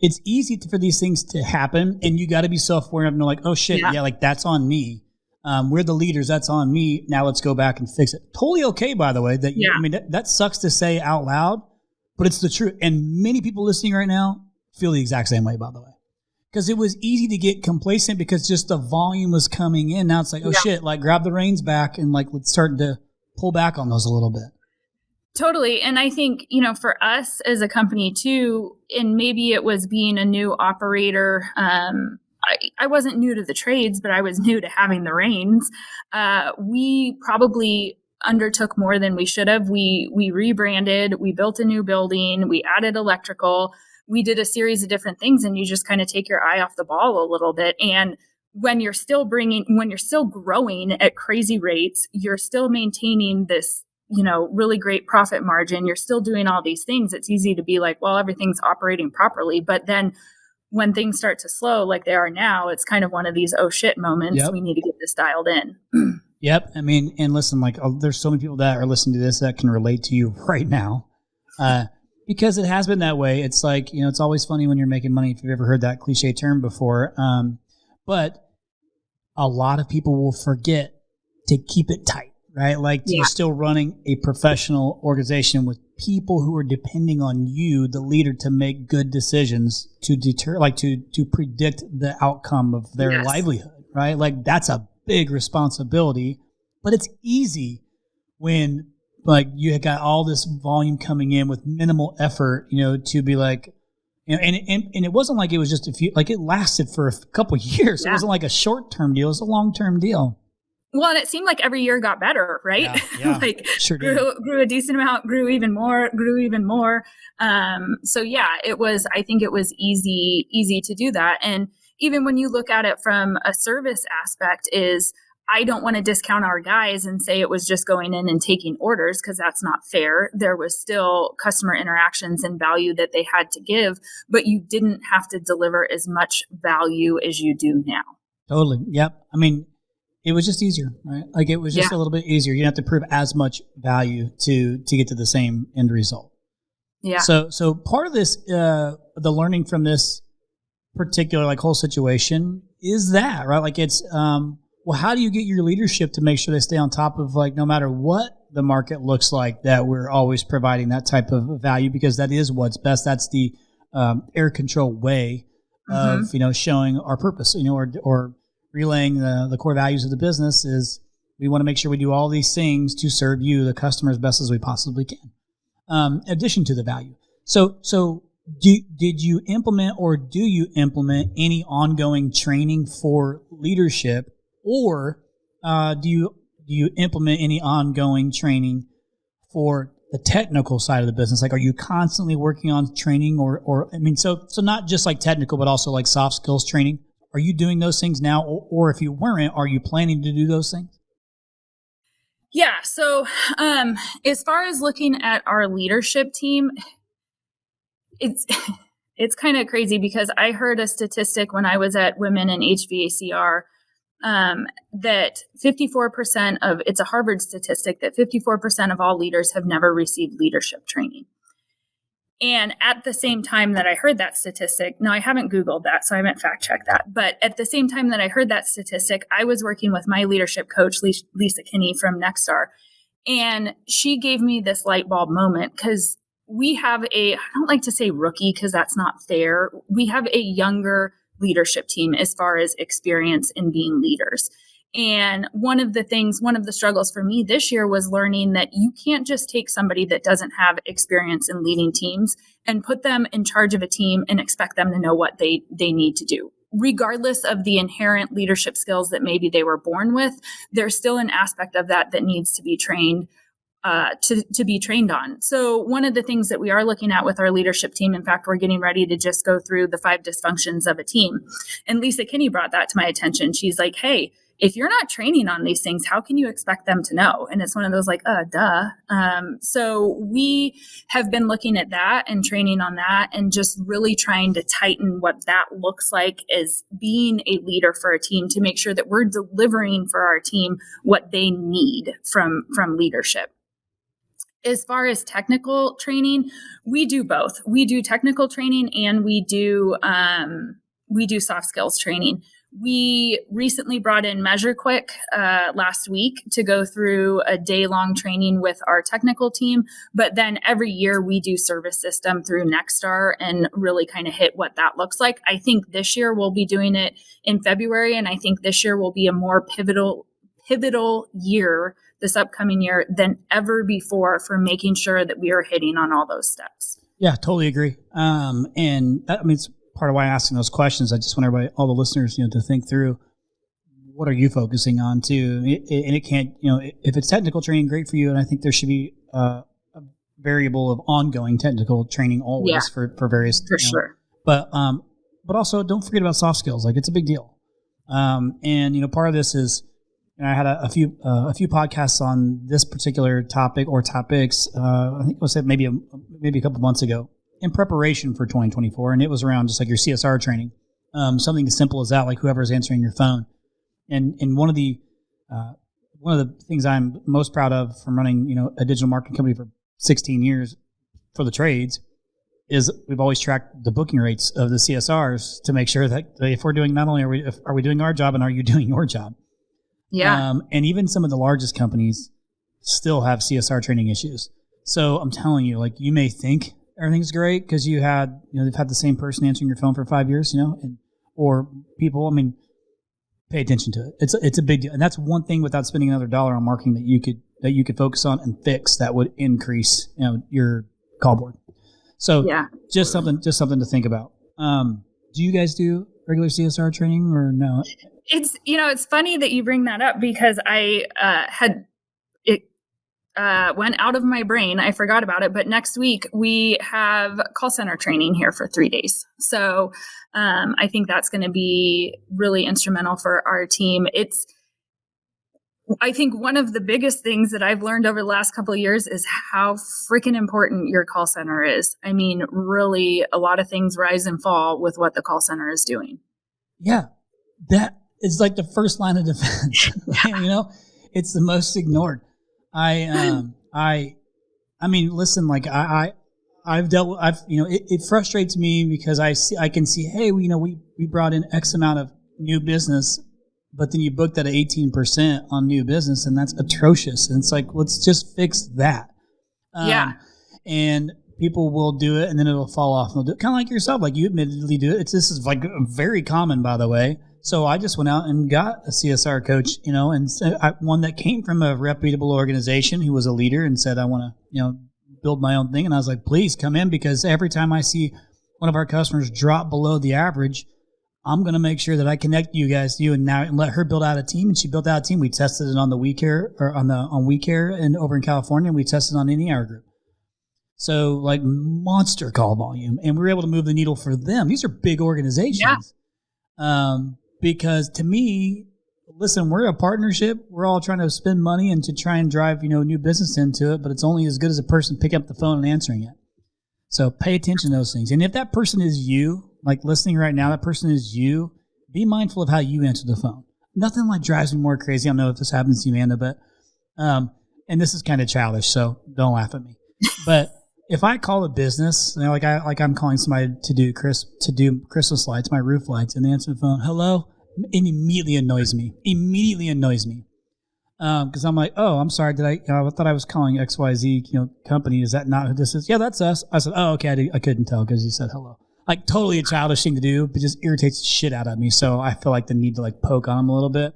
it's easy for these things to happen, and you got to be self-aware of, like, oh shit, yeah, like that's on me. We're the leaders. That's on me. Now let's go back and fix it. Totally okay, by the way. I mean, that sucks to say out loud, but it's the truth. And many people listening right now feel the exact same way, by the way, because it was easy to get complacent because just the volume was coming in. Now it's like, oh shit, like grab the reins back and like let's start to pull back on those a little bit. Totally. And I think, for us as a company too, and maybe it was being a new operator, I wasn't new to the trades, but I was new to having the reins. We probably undertook more than we should have. We rebranded, we built a new building, we added electrical, we did a series of different things, and you just kind of take your eye off the ball a little bit. And when you're still growing at crazy rates, you're still maintaining this really great profit margin, you're still doing all these things. It's easy to be like, well, everything's operating properly. But then when things start to slow like they are now, it's kind of one of these, oh shit moments. Yep. We need to get this dialed in. Yep. I mean, and listen, like there's so many people that are listening to this that can relate to you right now. Because it has been that way. It's like, it's always funny when you're making money, if you've ever heard that cliche term before. But a lot of people will forget to keep it tight. Right? Like you're still running a professional organization with people who are depending on you, the leader, to make good decisions to to predict the outcome of their livelihood, right? Like that's a big responsibility, but it's easy when like you got all this volume coming in with minimal effort, to be like, and it wasn't like it was just a few, like it lasted for a couple of years. Yeah. It wasn't like a short-term deal. It was a long-term deal. Well, and it seemed like every year got better, right? Yeah, like sure grew a decent amount, grew even more. So yeah, I think it was easy to do that. And even when you look at it from a service aspect is, I don't want to discount our guys and say it was just going in and taking orders, because that's not fair. There was still customer interactions and value that they had to give, but you didn't have to deliver as much value as you do now. Totally. Yep. I mean, it was just easier, right? Like it was just a little bit easier. You didn't have to prove as much value to get to the same end result. Yeah. So part of this, the learning from this particular like whole situation is that, right? Like it's, well, how do you get your leadership to make sure they stay on top of like, no matter what the market looks like, that we're always providing that type of value, because that is what's best. That's the air control way of, showing our purpose, or relaying the core values of the business is we want to make sure we do all these things to serve you, the customer, as best as we possibly can. In addition to the value. So did you implement or do you implement any ongoing training for leadership, or do you implement any ongoing training for the technical side of the business? Like, are you constantly working on training or I mean, so not just like technical, but also like soft skills training? Are you doing those things now? Or if you weren't, are you planning to do those things? Yeah. So as far as looking at our leadership team, it's kind of crazy, because I heard a statistic when I was at Women in HVACR that 54% of, it's a Harvard statistic, that 54% of all leaders have never received leadership training. And at the same time that I heard that statistic, now I haven't Googled that, so I haven't fact checked that. But at the same time that I heard that statistic, I was working with my leadership coach, Lisa Kinney from Nexstar. And she gave me this light bulb moment, because we have I don't like to say rookie because that's not fair. We have a younger leadership team as far as experience in being leaders. And one of the struggles for me this year was learning that you can't just take somebody that doesn't have experience in leading teams and put them in charge of a team and expect them to know what they need to do. Regardless of the inherent leadership skills that maybe they were born with, there's still an aspect of that needs to be trained to be trained on. So one of the things that we are looking at with our leadership team, in fact, we're getting ready to just go through the 5 dysfunctions of a team. And Lisa Kinney brought that to my attention. She's like, hey, if you're not training on these things, how can you expect them to know? And it's one of those like, duh. So we have been looking at that and training on that and just really trying to tighten what that looks like as being a leader for a team to make sure that we're delivering for our team what they need from leadership. As far as technical training, we do both. We do technical training and we do soft skills training. We recently brought in Measure Quick last week to go through a day-long training with our technical team. But then every year we do service system through Nexstar and really kind of hit what that looks like. I think this year we'll be doing it in February, and I think this year will be a more pivotal year this upcoming year than ever before for making sure that we are hitting on all those steps. Yeah, totally agree. And that, I mean, it's part of why I'm asking those questions. I just want everybody, all the listeners, to think through what are you focusing on too. And it can't, if it's technical training, great for you. And I think there should be a variable of ongoing technical training always for various. For sure. But also don't forget about soft skills. Like it's a big deal. And part of this is, I had a few podcasts on this particular topic or topics. I think it was maybe a couple months ago in preparation for 2024, and it was around just like your CSR training, something as simple as that, like whoever's answering your phone. And one of the things I'm most proud of from running a digital marketing company for 16 years for the trades is we've always tracked the booking rates of the CSRs to make sure that if we're doing, not only are we doing our job, and are you doing your job? Yeah. And even some of the largest companies still have CSR training issues. So I'm telling you, like, you may think everything's great because they've had the same person answering your phone for 5 years, or people, pay attention to it. It's a big deal. And that's one thing without spending another dollar on marketing that you could focus on and fix that would increase, your call board. So just something to think about. Do you guys do regular CSR training or no? It's funny that you bring that up because I went out of my brain. I forgot about it. But next week we have call center training here for 3 days. So I think that's going to be really instrumental for our team. I think one of the biggest things that I've learned over the last couple of years is how freaking important your call center is. I mean, really, a lot of things rise and fall with what the call center is doing. Yeah, that is like the first line of defense. It's the most ignored. It frustrates me because I can see, hey, we brought in X amount of new business, but then you booked at 18% on new business, and that's atrocious. And it's like, let's just fix that. And people will do it, and then it'll fall off. And they'll do it kind of like yourself, like you admittedly do it. This is like very common, by the way. So I just went out and got a CSR coach, and one that came from a reputable organization who was a leader and said, I want to, build my own thing. And I was like, please come in, because every time I see one of our customers drop below the average, I'm going to make sure that I connect you guys to you and let her build out a team. And she built out a team. We tested it on the WeCare on WeCare and over in California. And we tested it on any hour group. So like monster call volume, and we were able to move the needle for them. These are big organizations. Yeah. Because to me, listen, we're a partnership. We're all trying to spend money and to try and drive, new business into it, but it's only as good as a person picking up the phone and answering it. So pay attention to those things. And if that person is you, like listening right now, that person is you, be mindful of how you answer the phone. Nothing like drives me more crazy. I don't know if this happens to you, Amanda, but, and this is kind of childish, so don't laugh at me. But if I call a business, I'm calling somebody to do Christmas lights, my roof lights, and they answer the phone, hello, it immediately annoys me. Because I'm like, oh, I'm sorry. I thought I was calling XYZ, company. Is that not who this is? Yeah, that's us. I said, oh, okay. I couldn't tell because you said hello. Like totally a childish thing to do, but just irritates the shit out of me. So I feel like the need to like poke on them a little bit.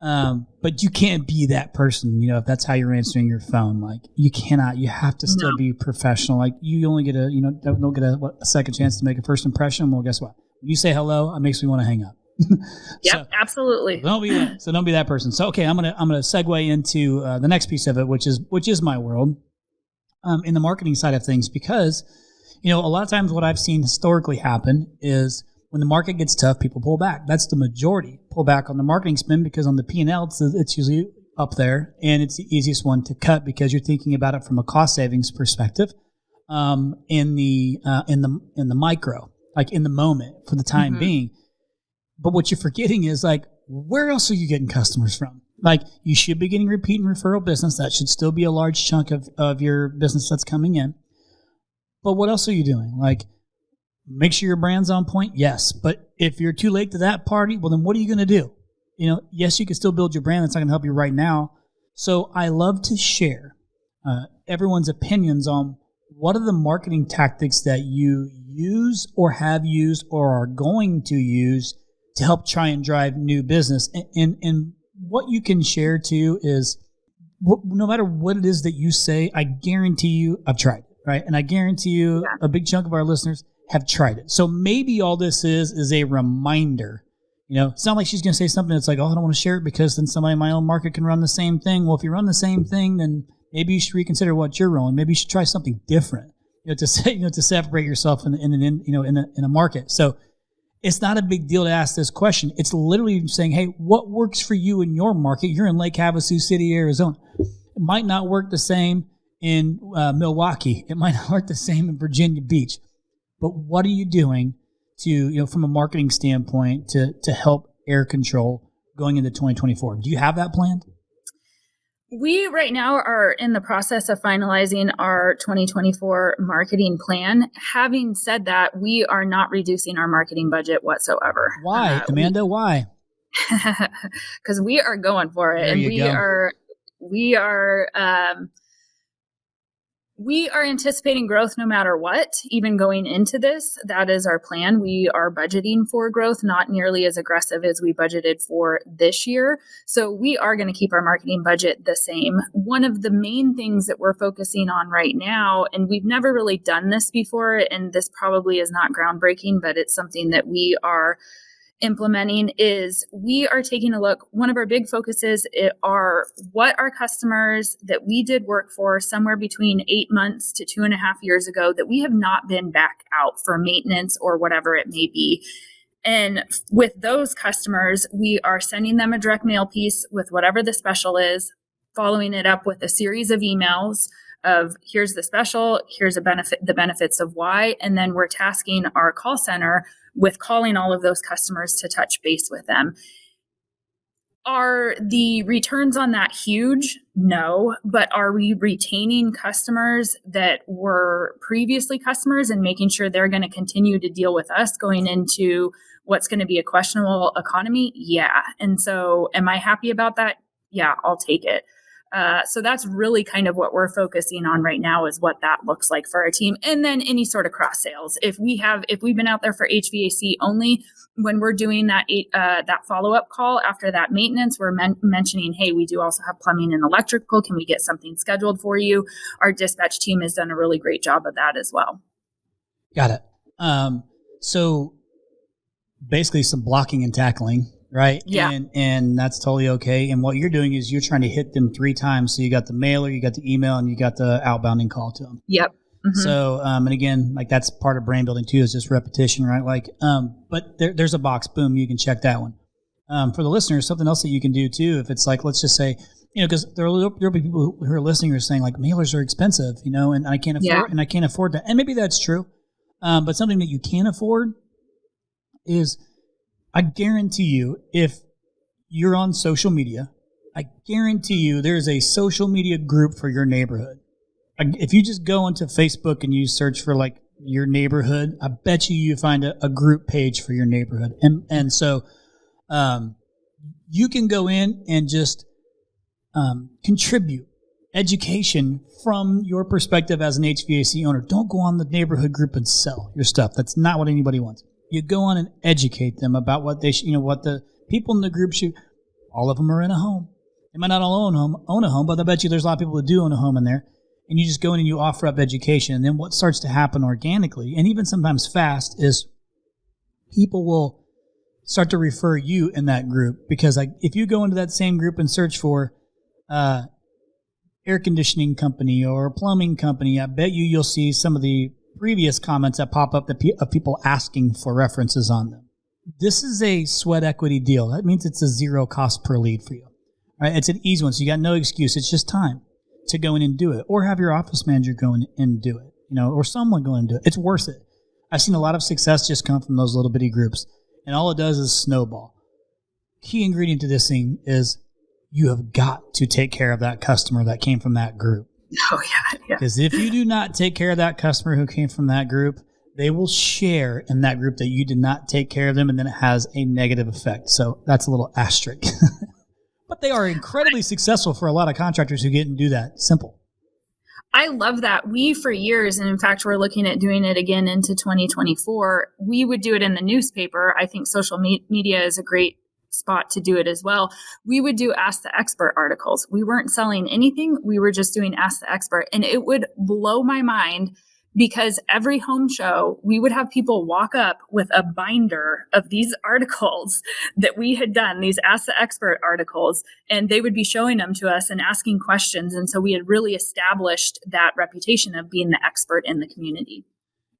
But you can't be that person, if that's how you're answering your phone. Like, you cannot. You have to still be professional. Like, you only get don't get a second chance to make a first impression. Well, guess what? When you say hello, it makes me want to hang up. Yep, absolutely. Don't be that. So don't be that person. So okay, I'm gonna segue into the next piece of it, which is my world, in the marketing side of things, because a lot of times what I've seen historically happen is when the market gets tough, people pull back. That's the majority. Pull back on the marketing spend because on the P&L, it's usually up there, and it's the easiest one to cut because you're thinking about it from a cost savings perspective, in the micro, like in the moment for the time being. But what you're forgetting is, like, where else are you getting customers from? Like, you should be getting repeat and referral business. That should still be a large chunk of your business that's coming in. But what else are you doing? Like, make sure your brand's on point. Yes. But if you're too late to that party, well, then what are you going to do? Yes, you can still build your brand. That's not going to help you right now. So I love to share everyone's opinions on what are the marketing tactics that you use or have used or are going to use to help try and drive new business. And what you can share too is, no matter what it is that you say, I guarantee you I've tried it, right? And I guarantee you a big chunk of our listeners have tried it. So maybe all this is a reminder. It's not like she's going to say something that's like, oh, I don't want to share it because then somebody in my own market can run the same thing. Well, if you run the same thing, then maybe you should reconsider what you're rolling. Maybe you should try something different, to separate yourself in a market. So it's not a big deal to ask this question. It's literally saying, hey, what works for you in your market? You're in Lake Havasu City, Arizona. It might not work the same in Milwaukee. It might not work the same in Virginia Beach. But what are you doing to, from a marketing standpoint, to help air control going into 2024? Do you have that planned? We right now are in the process of finalizing our 2024 marketing plan. Having said that, we are not reducing our marketing budget whatsoever. Why, Amanda? Why? Because we are going for it, and we are anticipating growth no matter what, even going into this. That is our plan. We are budgeting for growth, not nearly as aggressive as we budgeted for this year. So we are going to keep our marketing budget the same. One of the main things that we're focusing on right now, and we've never really done this before, and this probably is not groundbreaking, but it's something that we are implementing, is we are taking a look. One of our big focuses are what our customers that we did work for somewhere between 8 months to 2.5 years ago that we have not been back out for maintenance or whatever it may be. And with those customers, we are sending them a direct mail piece with whatever the special is, following it up with a series of emails of here's the special, here's the benefits of why, and then we're tasking our call center with calling all of those customers to touch base with them. Are the returns on that huge? No, but are we retaining customers that were previously customers and making sure they're going to continue to deal with us going into what's going to be a questionable economy? Yeah. And so am I happy about that? Yeah, I'll take it. So that's really kind of what we're focusing on right now, is what that looks like for our team. And then any sort of cross sales. If we've been out there for HVAC only, when we're doing that follow-up call after that maintenance, we're mentioning, hey, we do also have plumbing and electrical. Can we get something scheduled for you? Our dispatch team has done a really great job of that as well. Got it. So basically some blocking and tackling. Right. Yeah. And that's totally okay. And what you're doing is you're trying to hit them 3 times. So you got the mailer, you got the email, and you got the outbounding call to them. Yep. Mm-hmm. So, and again, like that's part of brand building too, is just repetition, right? Like, but there's a box, boom, you can check that one. For the listeners, something else that you can do too, if it's like, let's just say, because there'll be people who are listening who are saying like mailers are expensive, and I can't afford that. And maybe that's true. But something that you can afford is, I guarantee you, if you're on social media, I guarantee you there's a social media group for your neighborhood. If you just go into Facebook and you search for like your neighborhood, I bet you find a group page for your neighborhood. And so you can go in and just contribute education from your perspective as an HVAC owner. Don't go on the neighborhood group and sell your stuff. That's not what anybody wants. You go on and educate them about what they what the people in the group should. All of them are in a home. They might not all own a home, but I bet you there's a lot of people that do own a home in there. And you just go in and you offer up education. And then what starts to happen organically, and even sometimes fast, is people will start to refer you in that group. Because like if you go into that same group and search for air conditioning company or plumbing company, I bet you'll see some of the previous comments that pop up of people asking for references on them. This is a sweat equity deal. That means it's a zero cost per lead for you. Right? It's an easy one, so you got no excuse. It's just time to go in and do it, or have your office manager go in and do it, or someone go in and do it. It's worth it. I've seen a lot of success just come from those little bitty groups, and all it does is snowball. Key ingredient to this thing is you have got to take care of that customer that came from that group. Oh, yeah. Because if you do not take care of that customer who came from that group, they will share in that group that you did not take care of them, and then it has a negative effect. So that's a little asterisk. But they are incredibly successful for a lot of contractors who get and do that. Simple. I love that. We, for years, and in fact, we're looking at doing it again into 2024, we would do it in the newspaper. I think social media is a great spot to do it as well. We would do Ask the Expert articles. We weren't selling anything. We were just doing Ask the Expert. And it would blow my mind, because every home show, we would have people walk up with a binder of these articles that we had done, these Ask the Expert articles, and they would be showing them to us and asking questions. And so we had really established that reputation of being the expert in the community.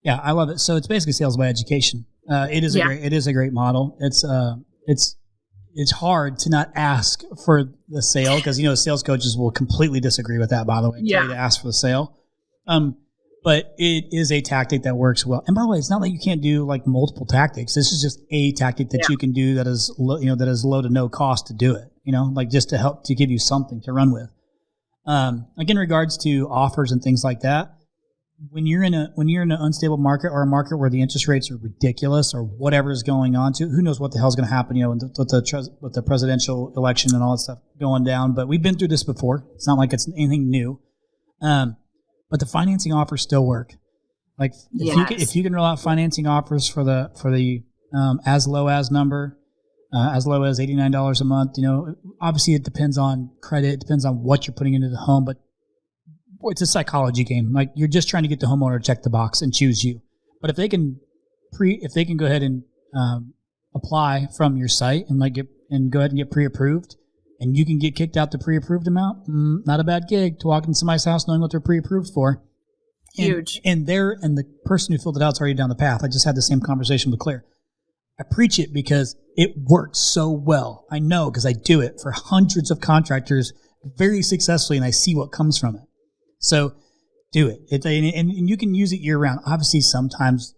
Yeah, I love it. So it's basically sales by education. It is a great model. It's hard to not ask for the sale, because sales coaches will completely disagree with that, by the way. Tell you to ask for the sale. But it is a tactic that works well. And by the way, it's not like you can't do like multiple tactics. This is just a tactic that you can do that is low to no cost to do it. Like just to help to give you something to run with. Like in regards to offers and things like that, when you're in an unstable market, or a market where the interest rates are ridiculous, or whatever is going on, who knows what the hell's going to happen, with the presidential election and all that stuff going down. But we've been through this before. It's not like it's anything new. But the financing offers still work. Like if you can roll out financing offers for the as low as number, as low as $89 a month. Obviously it depends on credit, it depends on what you're putting into the home, but it's a psychology game. Like you're just trying to get the homeowner to check the box and choose you. But if they can go ahead and apply from your site and go ahead and get pre-approved, and you can get kicked out the pre-approved amount, not a bad gig to walk in somebody's house knowing what they're pre-approved for. Huge. And the person who filled it out is already down the path. I just had the same conversation with Claire. I preach it because it works so well. I know, because I do it for hundreds of contractors very successfully, and I see what comes from it. So do it. And you can use it year round. Obviously, sometimes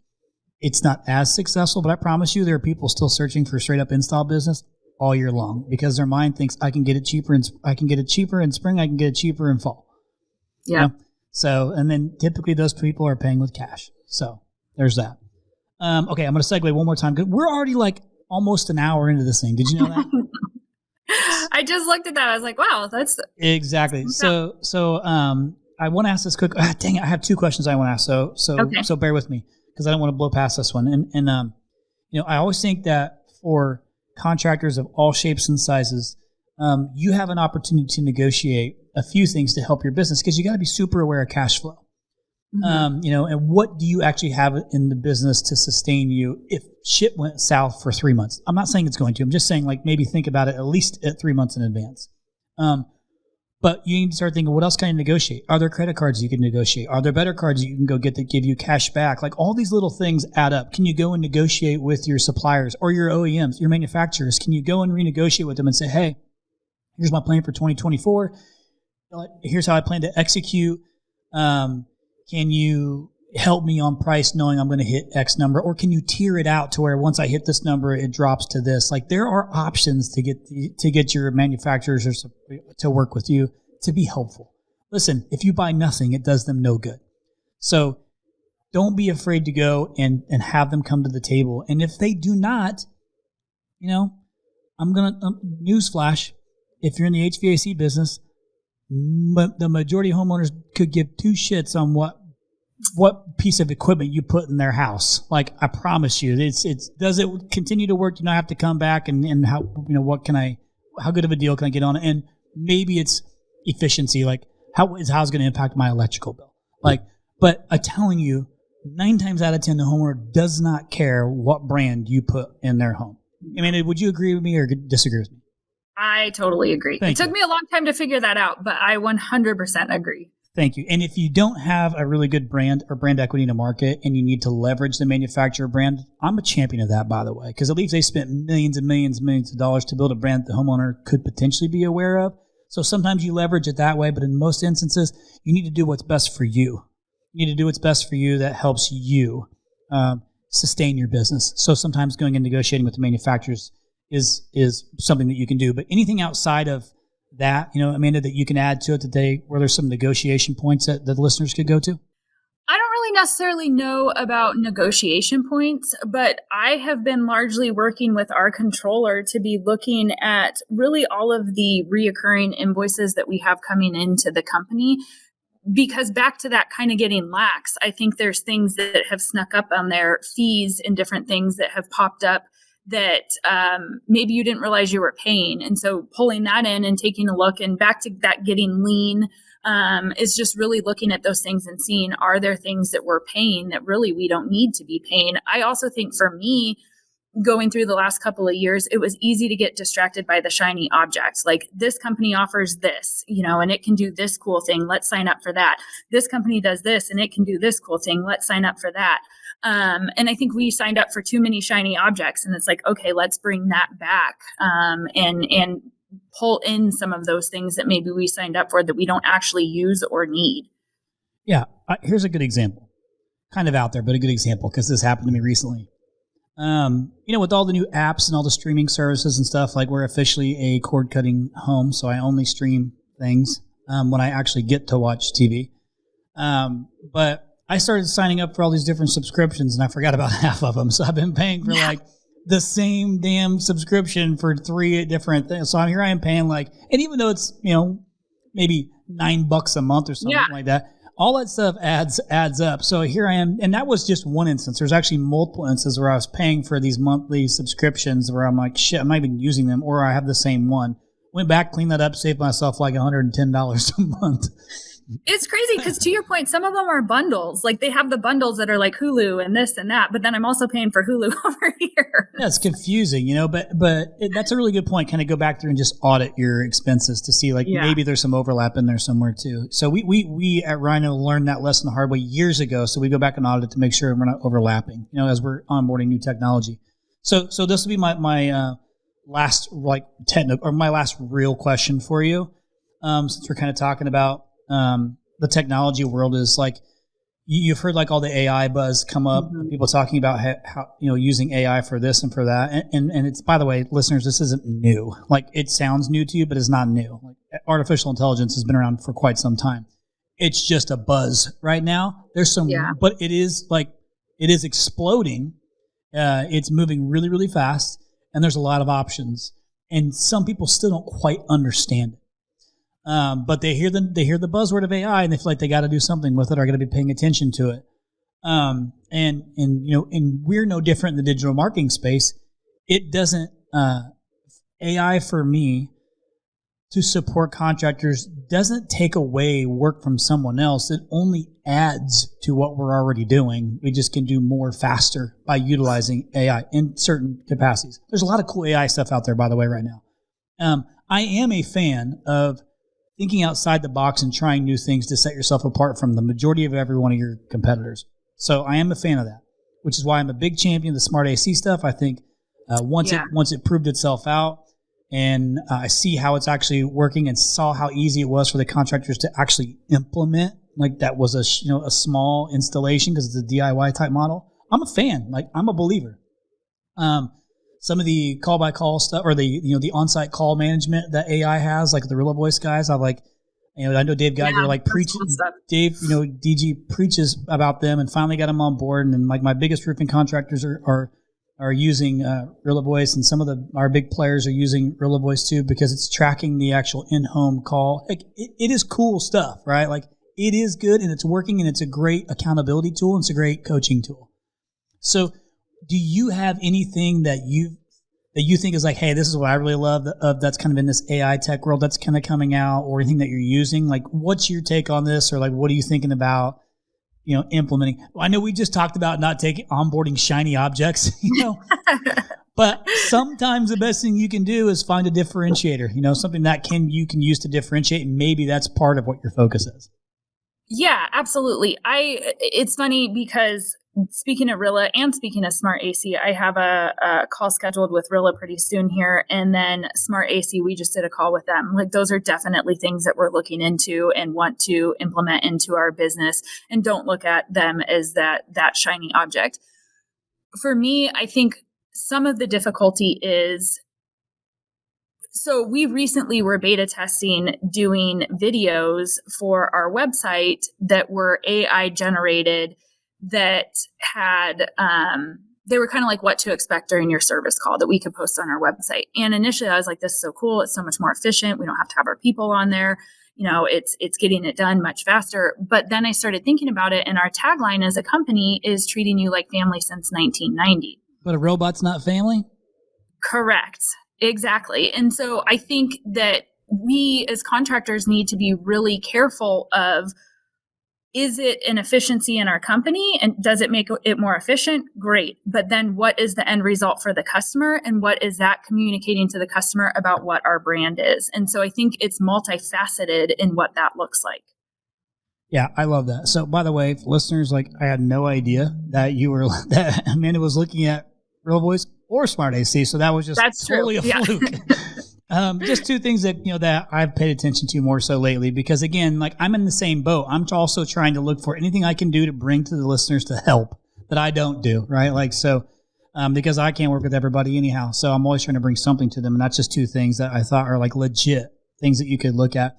it's not as successful, but I promise you there are people still searching for straight up install business all year long, because their mind thinks I can get it cheaper in spring, I can get it cheaper in fall. Yeah. So, and then typically those people are paying with cash. So there's that. Okay, I'm going to segue one more time, because we're already like almost an hour into this thing. Did you know that? I just looked at that. I was like, wow, that's exactly. So I want to ask this quick. Dang it, I have two questions I want to ask. So bear with me, because I don't want to blow past this one. And I always think that for contractors of all shapes and sizes, you have an opportunity to negotiate a few things to help your business, because you got to be super aware of cash flow. Mm-hmm. And what do you actually have in the business to sustain you if shit went south for 3 months? I'm not saying it's going to. I'm just saying, like, maybe think about it at least at 3 months in advance. But you need to start thinking, what else can I negotiate? Are there credit cards you can negotiate? Are there better cards you can go get that give you cash back? Like, all these little things add up. Can you go and negotiate with your suppliers or your OEMs, your manufacturers? Can you go and renegotiate with them and say, hey, here's my plan for 2024. Here's how I plan to execute. Can you help me on price, knowing I'm going to hit X number? Or can you tier it out to where once I hit this number, it drops to this? Like, there are options to get your manufacturers to work with you to be helpful. Listen, if you buy nothing, it does them no good. So don't be afraid to go and have them come to the table. And if they do not, I'm going to, newsflash, if you're in the HVAC business, the majority of homeowners could give two shits on what piece of equipment you put in their house. Like, I promise you, it's does it continue to work? You don't have to come back and how, what can I how good of a deal can I get on it? And maybe it's efficiency, like how it's going to impact my electrical bill. Like, but I'm telling you, 9 times out of 10, the homeowner does not care what brand you put in their home. Amanda, would you agree with me or disagree with me? I totally agree. It took me a long time to figure that out, but I 100% agree. Thank you. And if you don't have a really good brand or brand equity in the market and you need to leverage the manufacturer brand, I'm a champion of that, by the way, because at least they spent millions and millions and millions of dollars to build a brand that the homeowner could potentially be aware of. So sometimes you leverage it that way, but in most instances, you need to do what's best for you. You need to do what's best for you that helps you sustain your business. So sometimes going and negotiating with the manufacturers is something that you can do. But anything outside of that, Amanda, that you can add to it today, where there's some negotiation points that the listeners could go to? I don't really necessarily know about negotiation points, but I have been largely working with our controller to be looking at really all of the reoccurring invoices that we have coming into the company. Because back to that kind of getting lax, I think there's things that have snuck up on there, fees and different things that have popped up that maybe you didn't realize you were paying. And so pulling that in and taking a look, and back to that getting lean is just really looking at those things and seeing, are there things that we're paying that really we don't need to be paying? I also think for me, going through the last couple of years, it was easy to get distracted by the shiny objects. Like, this company offers this, and it can do this cool thing. Let's sign up for that. This company does this and it can do this cool thing. Let's sign up for that. And I think we signed up for too many shiny objects, and it's like, okay, let's bring that back and pull in some of those things that maybe we signed up for that we don't actually use or need. Yeah. Here's a good example, kind of out there, but a good example, because this happened to me recently. With all the new apps and all the streaming services and stuff, like, we're officially a cord cutting home. So I only stream things, when I actually get to watch TV. But I started signing up for all these different subscriptions and I forgot about half of them. So I've been paying for like the same damn subscription for 3 different things. So here I am paying and even though it's, maybe $9 a month or something like that, all that stuff adds up. So here I am. And that was just one instance. There's actually multiple instances where I was paying for these monthly subscriptions where I'm like, shit, I'm not even using them, or I have the same one. Went back, cleaned that up, saved myself like $110 a month. It's crazy because, to your point, some of them are bundles. Like, they have the bundles that are like Hulu and this and that, but then I'm also paying for Hulu over here. Yeah, it's confusing, but that's a really good point. Kind of go back through and just audit your expenses to see maybe there's some overlap in there somewhere too. So we at Rhino learned that lesson the hard way years ago. So we go back and audit to make sure we're not overlapping, as we're onboarding new technology. So this will be my last technical, or my last real question for you, since we're kind of talking about the technology world. Is like, you've heard all the AI buzz come up, people talking about how using AI for this and for that. And it's, by the way, listeners, this isn't new. It sounds new to you, but it's not new. Artificial intelligence has been around for quite some time. It's just a buzz right now. There's some, but it is exploding. It's moving really, really fast, and there's a lot of options, and some people still don't quite understand it. But they hear the buzzword of AI and they feel like they got to do something with it, or got to be paying attention to it. And we're no different in the digital marketing space. It doesn't, AI for me to support contractors doesn't take away work from someone else. It only adds to what we're already doing. We just can do more faster by utilizing AI in certain capacities. There's a lot of cool AI stuff out there, by the way, right now. I am a fan of thinking outside the box and trying new things to set yourself apart from the majority of every one of your competitors. So I am a fan of that, which is why I'm a big champion of the smart AC stuff. I think once it proved itself out, and I see how it's actually working, and saw how easy it was for the contractors to actually implement, that was a small installation because it's a DIY type model. I'm a fan. I'm a believer. Some of the call-by-call stuff, or the on-site call management that AI has, the Real Voice guys, I know Dave Geiger preaches. Dave, DG preaches about them, and finally got them on board. And my biggest roofing contractors are using Real Voice, and some of our big players are using Real Voice too, because it's tracking the actual in-home call. It is cool stuff, right? It is good, and it's working, and it's a great accountability tool, and it's a great coaching tool. So, do you have anything that you've that you think is like, hey, this is what I really love that's kind of in this AI tech world that's kind of coming out, or anything that you're using? Like, what's your take on this, or like, what are you thinking about, implementing? Well, I know we just talked about not onboarding shiny objects, but sometimes the best thing you can do is find a differentiator, something that you can use to differentiate, and maybe that's part of what your focus is. Yeah, absolutely. It's funny because speaking of Rilla and speaking of Smart AC, I have a call scheduled with Rilla pretty soon here. And then Smart AC, we just did a call with them. Like, those are definitely things that we're looking into and want to implement into our business, and don't look at them as that shiny object. For me, I think some of the difficulty is, so we recently were beta testing doing videos for our website that were AI generated, that had, they were kind of like what to expect during your service call that we could post on our website. And initially I was like, this is so cool. It's so much more efficient. We don't have to have our people on there. It's getting it done much faster. But then I started thinking about it, and our tagline as a company is treating you like family since 1990. But a robot's not family? Correct. Exactly. And so I think that we as contractors need to be really careful of, is it an efficiency in our company, and does it make it more efficient? Great. But then what is the end result for the customer, and what is that communicating to the customer about what our brand is? And so I think it's multifaceted in what that looks like. Yeah, I love that. So by the way, listeners, like, I had no idea that Amanda was looking at Real Voice or Smart AC. So that was just totally a fluke. Just two things that, that I've paid attention to more so lately, because again, like, I'm in the same boat. I'm also trying to look for anything I can do to bring to the listeners to help that I don't do, right? Like, so, because I can't work with everybody anyhow. So I'm always trying to bring something to them. And that's just two things that I thought are like legit things that you could look at.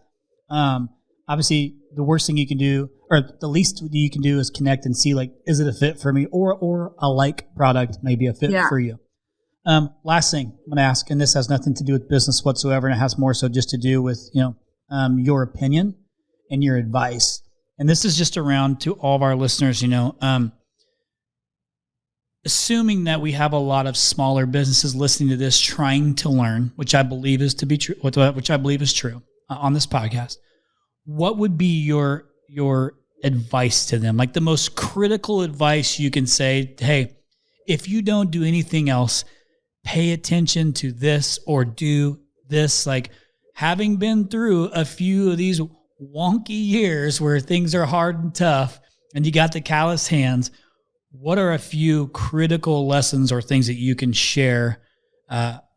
Obviously the worst thing you can do, or the least you can do, is connect and see, like, is it a fit for me, or a like product may be a fit for you. Last thing I'm going to ask, and this has nothing to do with business whatsoever, and it has more so just to do with, your opinion and your advice. And this is just around to all of our listeners, assuming that we have a lot of smaller businesses listening to this, trying to learn, which I believe is to be true, which I believe is true on this podcast. What would be your advice to them? Like, the most critical advice you can say, hey, if you don't do anything else, pay attention to this or do this. Like, having been through a few of these wonky years where things are hard and tough and you got the callous hands, what are a few critical lessons or things that you can share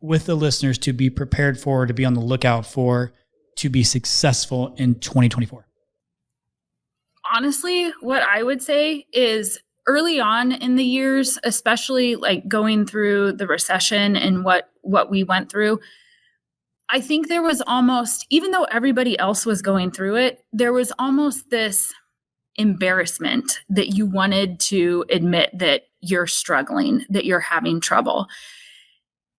with the listeners to be prepared for, to be on the lookout for, to be successful in 2024? Honestly, what I would say is, early on in the years, especially like going through the recession and what we went through, I think there was almost, even though everybody else was going through it, there was almost this embarrassment that you wanted to admit that you're struggling, that you're having trouble.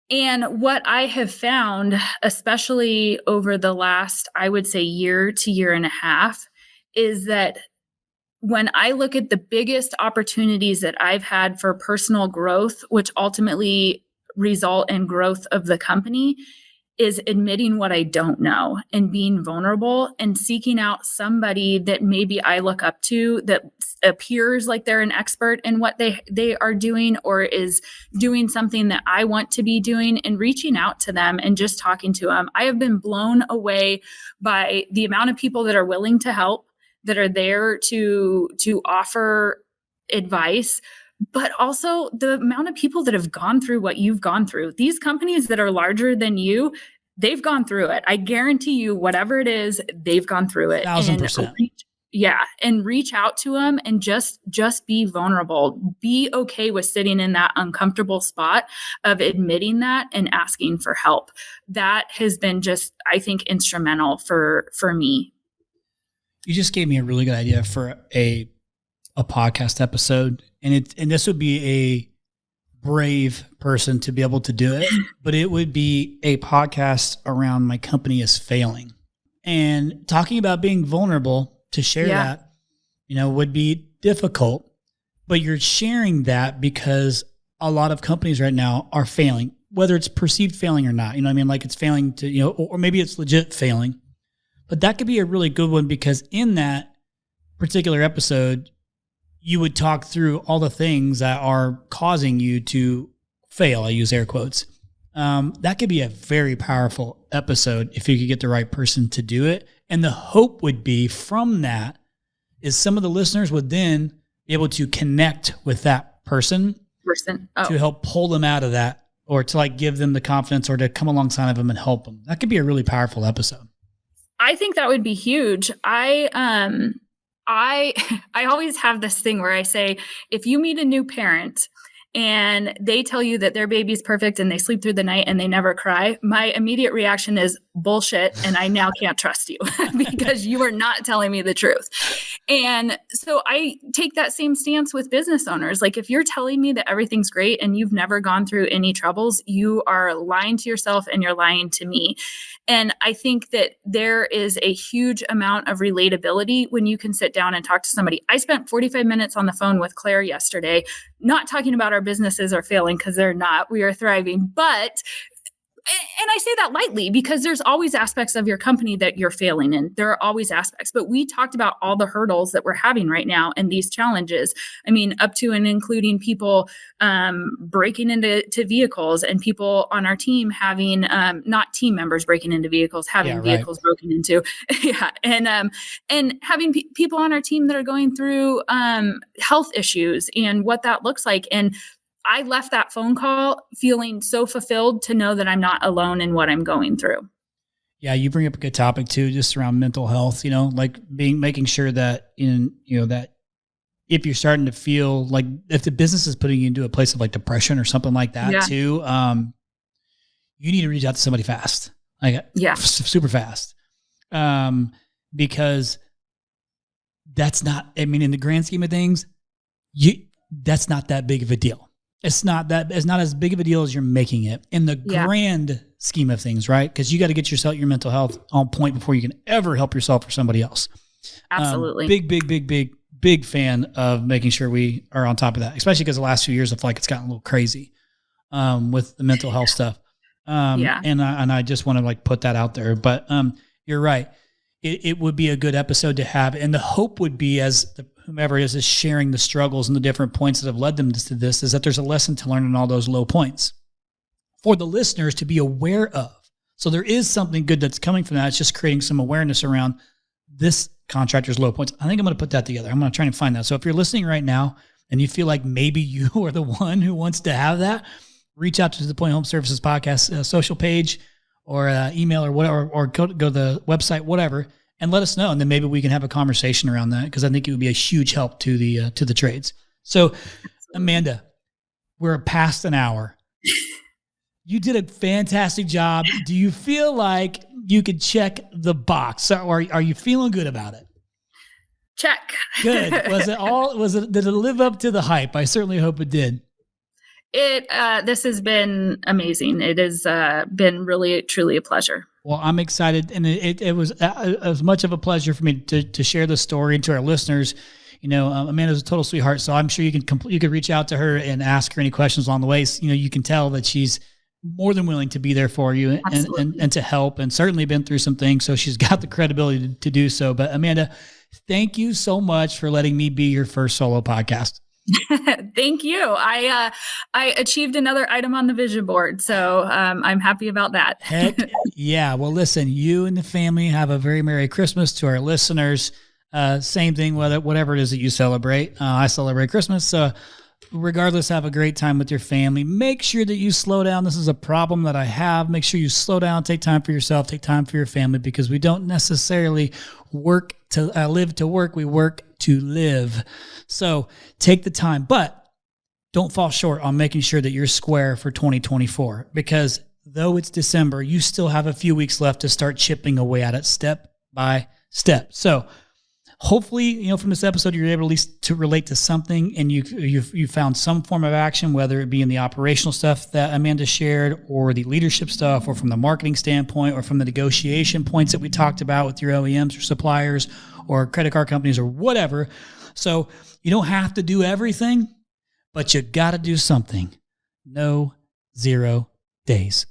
And what I have found, especially over the last, I would say, year to year and a half, is that when I look at the biggest opportunities that I've had for personal growth, which ultimately result in growth of the company, is admitting what I don't know and being vulnerable and seeking out somebody that maybe I look up to, that appears like they're an expert in what they are doing, or is doing something that I want to be doing, and reaching out to them and just talking to them. I have been blown away by the amount of people that are willing to help, that are there to offer advice, but also the amount of people that have gone through what you've gone through. These companies that are larger than you, they've gone through it. I guarantee you, whatever it is, they've gone through it. 1,000%. And reach out to them and just be vulnerable. Be okay with sitting in that uncomfortable spot of admitting that and asking for help. That has been just, I think, instrumental for me. You just gave me a really good idea for a podcast episode, and this would be a brave person to be able to do it, but it would be a podcast around my company is failing, and talking about being vulnerable to share that, would be difficult, but you're sharing that because a lot of companies right now are failing. whether it's perceived failing or not, you know what I mean? Like it's failing to, you know, or maybe it's legit failing. But that could be a really good one because in that particular episode, you would talk through all the things that are causing you to fail. I use air quotes. That could be a very powerful episode if you could get the right person to do it. And the hope would be from that is some of the listeners would then be able to connect with that person to help pull them out of that or to like give them the confidence or to come alongside of them and help them. That could be a really powerful episode. I think that would be huge. I always have this thing where I say, if you meet a new parent and they tell you that their baby's perfect and they sleep through the night and they never cry, my immediate reaction is bullshit. And I now can't trust you because you are not telling me the truth. And so I take that same stance with business owners. Like if you're telling me that everything's great and you've never gone through any troubles, you are lying to yourself and you're lying to me. And I think that there is a huge amount of relatability when you can sit down and talk to somebody. I spent 45 minutes on the phone with Claire yesterday, not talking about our businesses are failing because they're not. We are thriving. But and I say that lightly because there's always aspects of your company that you're failing in. There are always aspects, but we talked about all the hurdles that we're having right now and these challenges. I mean, up to and including people breaking into vehicles and people on our team having, not team members breaking into vehicles, having vehicles broken into. And having people on our team that are going through health issues and what that looks like. And I left that phone call feeling so fulfilled to know that I'm not alone in what I'm going through. Yeah, you bring up a good topic too, just around mental health, you know, like making sure that that if you're starting to feel like if the business is putting you into a place of like depression or something like that too, you need to reach out to somebody fast. Like super fast. Because that's not, I mean, in the grand scheme of things, that's not that big of a deal. It's not as big of a deal as you're making it in the grand scheme of things, right? Because you got to get your mental health on point before you can ever help yourself or somebody else. Absolutely. Big fan of making sure we are on top of that, especially because the last few years I feel like it's gotten a little crazy with the mental health stuff. And I just want to like put that out there. But you're right. It would be a good episode to have. And the hope would be whomever is sharing the struggles and the different points that have led them to this is that there's a lesson to learn in all those low points for the listeners to be aware of. So there is something good that's coming from that. It's just creating some awareness around this contractor's low points. I think I'm going to put that together. I'm going to try and find that. So if you're listening right now and you feel like maybe you are the one who wants to have that, reach out to the Point Home Services Podcast social page or email or whatever, or go to the website, whatever, and let us know. And then maybe we can have a conversation around that because I think it would be a huge help to the trades. So Amanda, we're past an hour. You did a fantastic job. Do you feel like you could check the box or are you feeling good about it? Check. Good. Did it live up to the hype? I certainly hope it did. This has been amazing. It has been really, truly a pleasure. Well, I'm excited. And it was as much of a pleasure for me to share the story and to our listeners. You know, Amanda's a total sweetheart. So I'm sure you could reach out to her and ask her any questions along the way. So, you know, you can tell that she's more than willing to be there for you and to help, and certainly been through some things. So she's got the credibility to do so. But Amanda, thank you so much for letting me be your first solo podcast. Thank you. I achieved another item on the vision board, so I'm happy about that. Heck yeah. Well, listen, you and the family have a very Merry Christmas. To our listeners, same thing, whatever it is that you celebrate. I celebrate Christmas, so regardless, have a great time with your family. Make sure that you slow down. This is a problem that I have. Make sure you slow down, take time for yourself, take time for your family, because we don't necessarily work to live to work. We work to live. So take the time, but don't fall short on making sure that you're square for 2024, because though it's December, you still have a few weeks left to start chipping away at it step by step. So hopefully, you know, from this episode, you're able at least to relate to something, and you found some form of action, whether it be in the operational stuff that Amanda shared, or the leadership stuff, or from the marketing standpoint, or from the negotiation points that we talked about with your OEMs or suppliers or credit card companies or whatever. So you don't have to do everything, but you got to do something. No, zero, days.